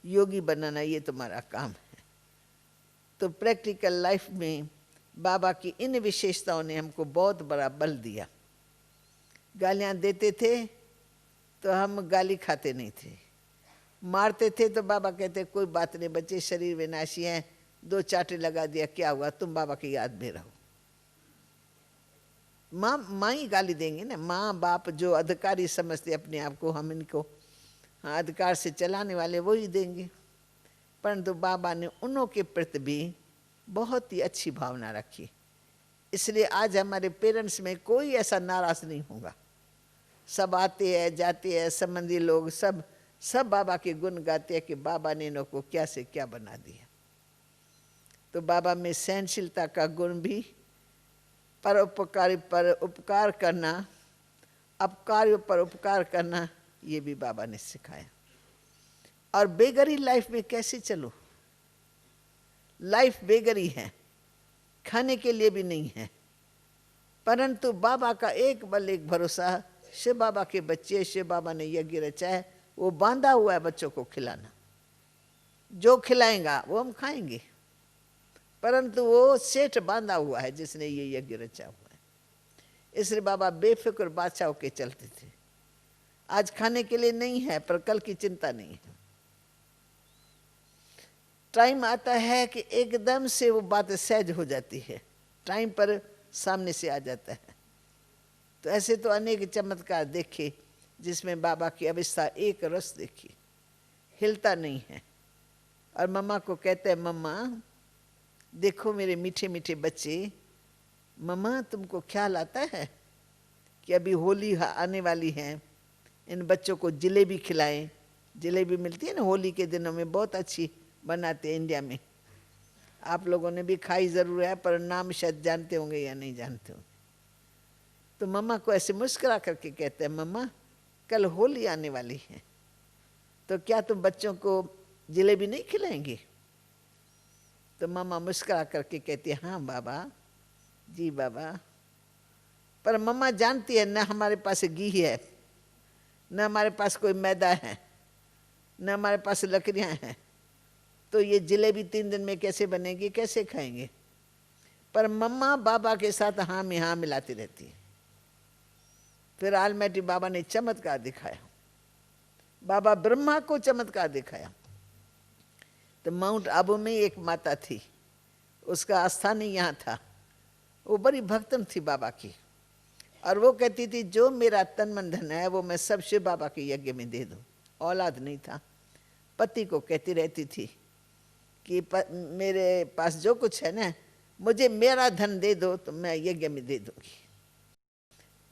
योगी बनाना, ये तुम्हारा काम है। तो प्रैक्टिकल लाइफ में बाबा की इन विशेषताओं ने हमको बहुत बड़ा बल दिया। गालियां देते थे तो हम गाली खाते नहीं थे, मारते थे तो बाबा कहते कोई बात नहीं बच्चे, शरीर विनाशी है, 2 चाटे लगा दिया, क्या हुआ, तुम बाबा की याद में रहो। माँ ही गाली देंगे ना। माँ बाप जो अधिकारी समझते अपने आप को, हम इनको अधिकार से चलाने वाले वो ही देंगे। परंतु बाबा ने उन्हों के प्रति भी बहुत ही अच्छी भावना रखी। इसलिए आज हमारे पेरेंट्स में कोई ऐसा नाराज नहीं होगा। सब आते हैं जाते हैं, संबंधी लोग सब बाबा के गुण गाते हैं कि बाबा ने इन्हों को क्या से क्या बना दिया। तो बाबा में सहनशीलता का गुण भी, परोपकारी पर उपकार करना, अपकार्य पर उपकार करना, ये भी बाबा ने सिखाया। और बेगरी लाइफ में कैसे चलो? लाइफ बेगरी है, खाने के लिए भी नहीं है, परंतु बाबा का एक बल एक भरोसा। शिव बाबा के बच्चे, शिव बाबा ने यज्ञ रचा है, वो बांधा हुआ है बच्चों को खिलाना। जो खिलाएगा वो हम खाएंगे, परंतु वो सेठ बांधा हुआ है जिसने ये यज्ञ रचा हुआ है। इसलिए बाबा बेफिक्र बादशाह होके चलते थे। आज खाने के लिए नहीं है पर कल की चिंता नहीं है। टाइम आता है कि एकदम से वो बात सहज हो जाती है, टाइम पर सामने से आ जाता है। तो ऐसे तो अनेक चमत्कार देखे जिसमें बाबा की अवस्था एक रस देखी, हिलता नहीं है। और मम्मा को कहते हैं, मम्मा देखो मेरे मीठे मीठे बच्चे, मम्मा तुमको ख्याल आता है कि अभी होली आने वाली है, इन बच्चों को जलेबी खिलाएं, जलेबी मिलती है ना होली के दिनों में, बहुत अच्छी बनाते हैं इंडिया में। आप लोगों ने भी खाई ज़रूर है, पर नाम शायद जानते होंगे या नहीं जानते होंगे। तो मम्मा को ऐसे मुस्कुरा करके कहते हैं, मम्मा कल होली आने वाली है, तो क्या तुम बच्चों को जलेबी नहीं खिलाएंगी? तो मम्मा मुस्कुरा करके कहती है, हाँ बाबा जी बाबा। पर मम्मा जानती है न हमारे पास घी है, न हमारे पास कोई मैदा है, न हमारे पास लकड़ियाँ हैं, तो ये जलेबी 3 दिन में कैसे बनेगी, कैसे खाएंगे? पर मम्मा बाबा के साथ हाँ में हाँ मिलाती रहती है। फिर आलमाटी बाबा ने चमत्कार दिखाया, बाबा ब्रह्मा को चमत्कार दिखाया। तो माउंट आबू में एक माता थी, उसका आस्थान ही यहाँ था। वो बड़ी भक्तन थी बाबा की, और वो कहती थी जो मेरा तन मन धन है वो मैं सब शिव बाबा के यज्ञ में दे दूँ। औलाद नहीं था, पति को कहती रहती थी कि मेरे पास जो कुछ है ना, मुझे मेरा धन दे दो तो मैं यज्ञ में दे दूँगी।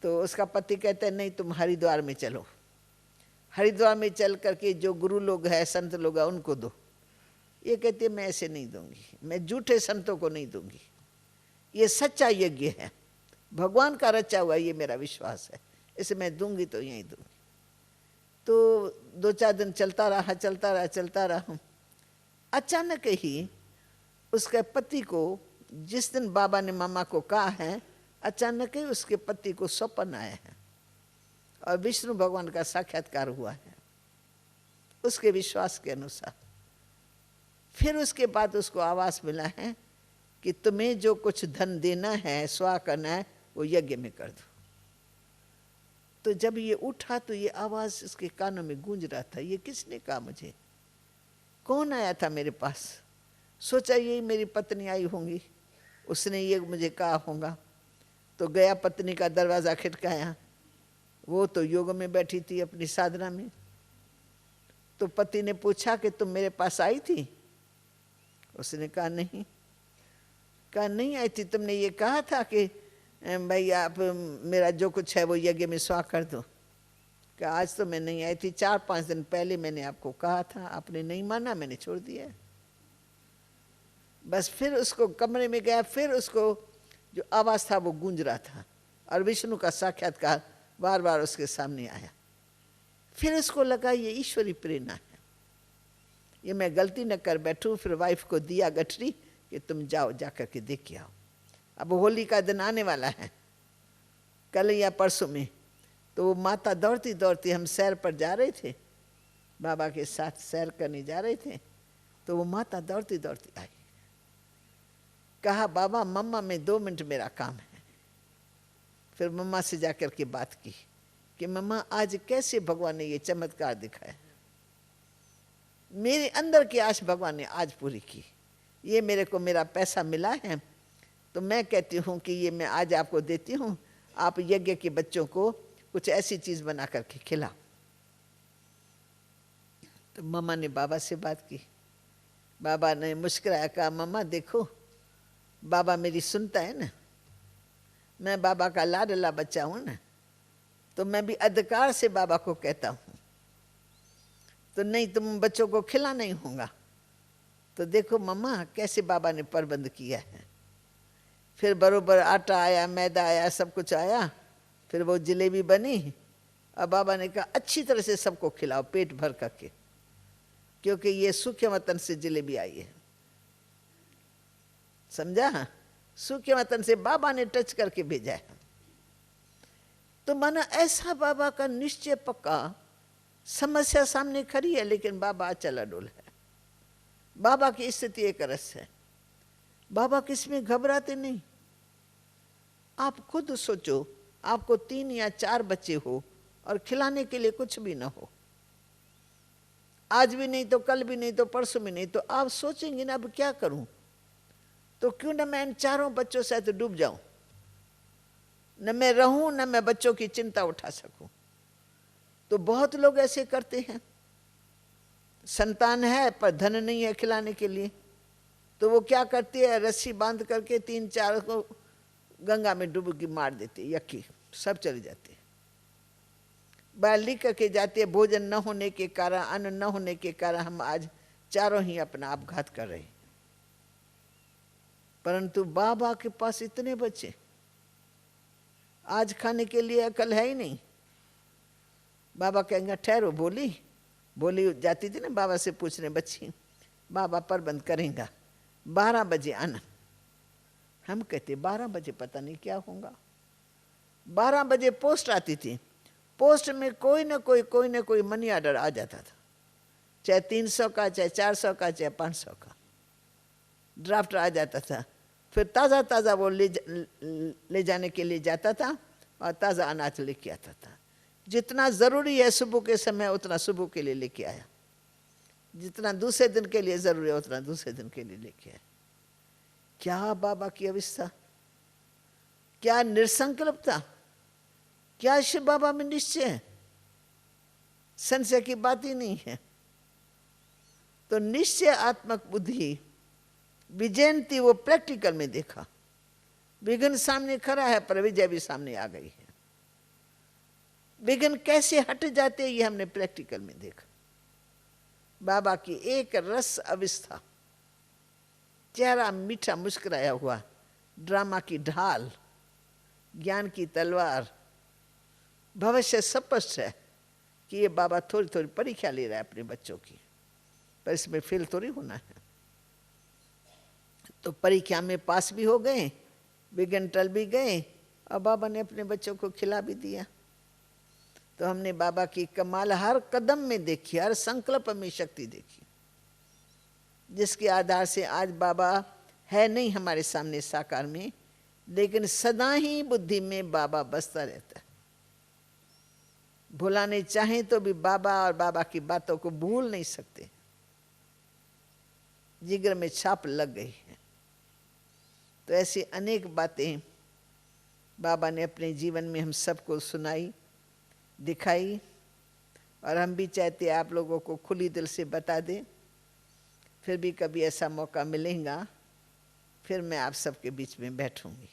तो उसका पति कहता है नहीं, तुम हरिद्वार में चलो, हरिद्वार में चल करके जो गुरु लोग हैं, संत लोग हैं, उनको दो। ये कहती है मैं ऐसे नहीं दूंगी, मैं झूठे संतों को नहीं दूंगी, ये सच्चा यज्ञ है, भगवान का रचा हुआ, ये मेरा विश्वास है, इसे मैं दूंगी तो यहीं दूंगी। तो 2-4 दिन चलता रहा। अचानक ही उसके पति को, जिस दिन बाबा ने मामा को कहा है, अचानक ही उसके पति को स्वप्न आया है और विष्णु भगवान का साक्षात्कार हुआ है उसके विश्वास के अनुसार। फिर उसके बाद उसको आवाज मिला है कि तुम्हें जो कुछ धन देना है, स्वा करना है, वो यज्ञ में कर दो। तो जब ये उठा तो ये आवाज इसके कानों में गूंज रहा था, ये किसने कहा मुझे, कौन आया था मेरे पास? सोचा यही मेरी पत्नी आई होंगी, उसने ये मुझे कहा होगा। तो गया, पत्नी का दरवाज़ा खटकाया, वो तो योग में बैठी थी अपनी साधना में। तो पति ने पूछा कि तुम मेरे पास आई थी? उसने कहा नहीं। कहा नहीं आई थी, तुमने ये कहा था कि भाई आप मेरा जो कुछ है वो यज्ञ में स्वा कर दो। कहा आज तो मैं नहीं आई थी, 4-5 दिन पहले मैंने आपको कहा था, आपने नहीं माना, मैंने छोड़ दिया। बस फिर उसको कमरे में गया, फिर उसको जो आवाज़ था वो गूंज रहा था और विष्णु का साक्षात्कार बार बार उसके सामने आया। फिर उसको लगा ये ईश्वरी प्रेरणा है, ये मैं गलती न कर बैठूं। फिर वाइफ को दिया गठरी कि तुम जाओ, जा कर के देख के आओ। अब होली का दिन आने वाला है, कल या परसों में। तो वो माता दौड़ती दौड़ती, हम सैर पर जा रहे थे, बाबा के साथ सैर करने जा रहे थे, तो वो माता दौड़ती दौड़ती आई। कहा बाबा मम्मा में 2 मिनट मेरा काम है। फिर मम्मा से जाकर के बात की कि मम्मा आज कैसे भगवान ने ये चमत्कार दिखाया, मेरे अंदर की आश भगवान ने आज पूरी की। ये मेरे को मेरा पैसा मिला है, तो मैं कहती हूँ कि ये मैं आज आपको देती हूँ, आप यज्ञ के बच्चों को कुछ ऐसी चीज़ बना करके खिलाओ। तो मम्मा ने बाबा से बात की। बाबा ने मुस्कुराया, कहा मम्मा देखो, बाबा मेरी सुनता है ना, मैं बाबा का लाडला बच्चा हूँ ना, तो मैं भी अधिकार से बाबा को कहता हूँ, तो नहीं तुम बच्चों को खिला नहीं होगा। तो देखो मम्मा कैसे बाबा ने प्रबंध किया है। फिर बरोबर आटा आया, मैदा आया, सब कुछ आया, फिर वो जलेबी बनी और बाबा ने कहा अच्छी तरह से सबको खिलाओ, पेट भर करके, क्योंकि ये सूखे वतन से जलेबी आई है। समझा? सूखे वतन से बाबा ने टच करके भेजा है। तो माना ऐसा बाबा का निश्चय पक्का। समस्या सामने खड़ी है लेकिन बाबा चला डोल है। बाबा की स्थिति एक रस है, बाबा किसमें घबराते नहीं। आप खुद सोचो, आपको 3 या 4 बच्चे हो और खिलाने के लिए कुछ भी ना हो, आज भी नहीं तो कल भी नहीं तो परसों भी नहीं, तो आप सोचेंगे ना अब क्या करूं, तो क्यों ना मैं इन 4 बच्चों से तो डूब जाऊं, न मैं रहूं न मैं बच्चों की चिंता उठा सकूं। तो बहुत लोग ऐसे करते हैं, संतान है पर धन नहीं है खिलाने के लिए, तो वो क्या करती है, रस्सी बांध करके 3-4 को गंगा में डुबकी मार देती है, यक्की सब चले जाते हैं। बाहर लिख के जाती है, भोजन न होने के कारण, अन्न न होने के कारण हम आज चारों ही अपना आपघात कर रहे हैं। परंतु बाबा के पास इतने बच्चे, आज खाने के लिए अकल है ही नहीं। बाबा कहेंगे ठहरो, बोली जाती थी ना बाबा से पूछने बच्ची, बाबा प्रबंध करेंगे 12 बजे आना। हम कहते 12 बजे पता नहीं क्या होगा। 12 बजे पोस्ट आती थी, पोस्ट में कोई ना कोई मनी ऑर्डर आ जाता था, चाहे 300 का, चाहे 400 का, चाहे 500 का ड्राफ्ट आ जाता था। फिर ताज़ा ताज़ा वो ले जाने के लिए जाता था और ताज़ा अनाज लेके आता था। जितना ज़रूरी है सुबह के समय उतना सुबह के लिए लेके आया, जितना दूसरे दिन के लिए ज़रूरी है उतना दूसरे दिन के लिए लेके आया। क्या बाबा की अवस्था, क्या निसंकल्पता, क्या शिव बाबा में निश्चय है, संशय की बात ही नहीं है। तो निश्चय आत्मक बुद्धि विजयंती वो प्रैक्टिकल में देखा। विघ्न सामने खड़ा है पर विजय भी सामने आ गई है। विघ्न कैसे हट जाते ये हमने प्रैक्टिकल में देखा। बाबा की एक रस अवस्था, चेहरा मीठा मुस्कुराया हुआ, ड्रामा की ढाल, ज्ञान की तलवार। भविष्य स्पष्ट है कि ये बाबा थोड़ी थोड़ी परीक्षा ले रहा है अपने बच्चों की, पर इसमें फेल थोड़ी होना है। तो परीक्षा में पास भी हो गए, विघ्न टल भी गए और बाबा ने अपने बच्चों को खिला भी दिया। तो हमने बाबा की कमाल हर कदम में देखी, हर संकल्प में शक्ति देखी, जिसके आधार से आज बाबा है नहीं हमारे सामने साकार में, लेकिन सदा ही बुद्धि में बाबा बसता रहता है। भुलाने चाहें तो भी बाबा और बाबा की बातों को भूल नहीं सकते, जिगर में छाप लग गई है। तो ऐसी अनेक बातें बाबा ने अपने जीवन में हम सबको सुनाई, दिखाई, और हम भी चाहते आप लोगों को खुली दिल से बता दें। फिर भी कभी ऐसा मौका मिलेगा फिर मैं आप सबके बीच में बैठूंगी।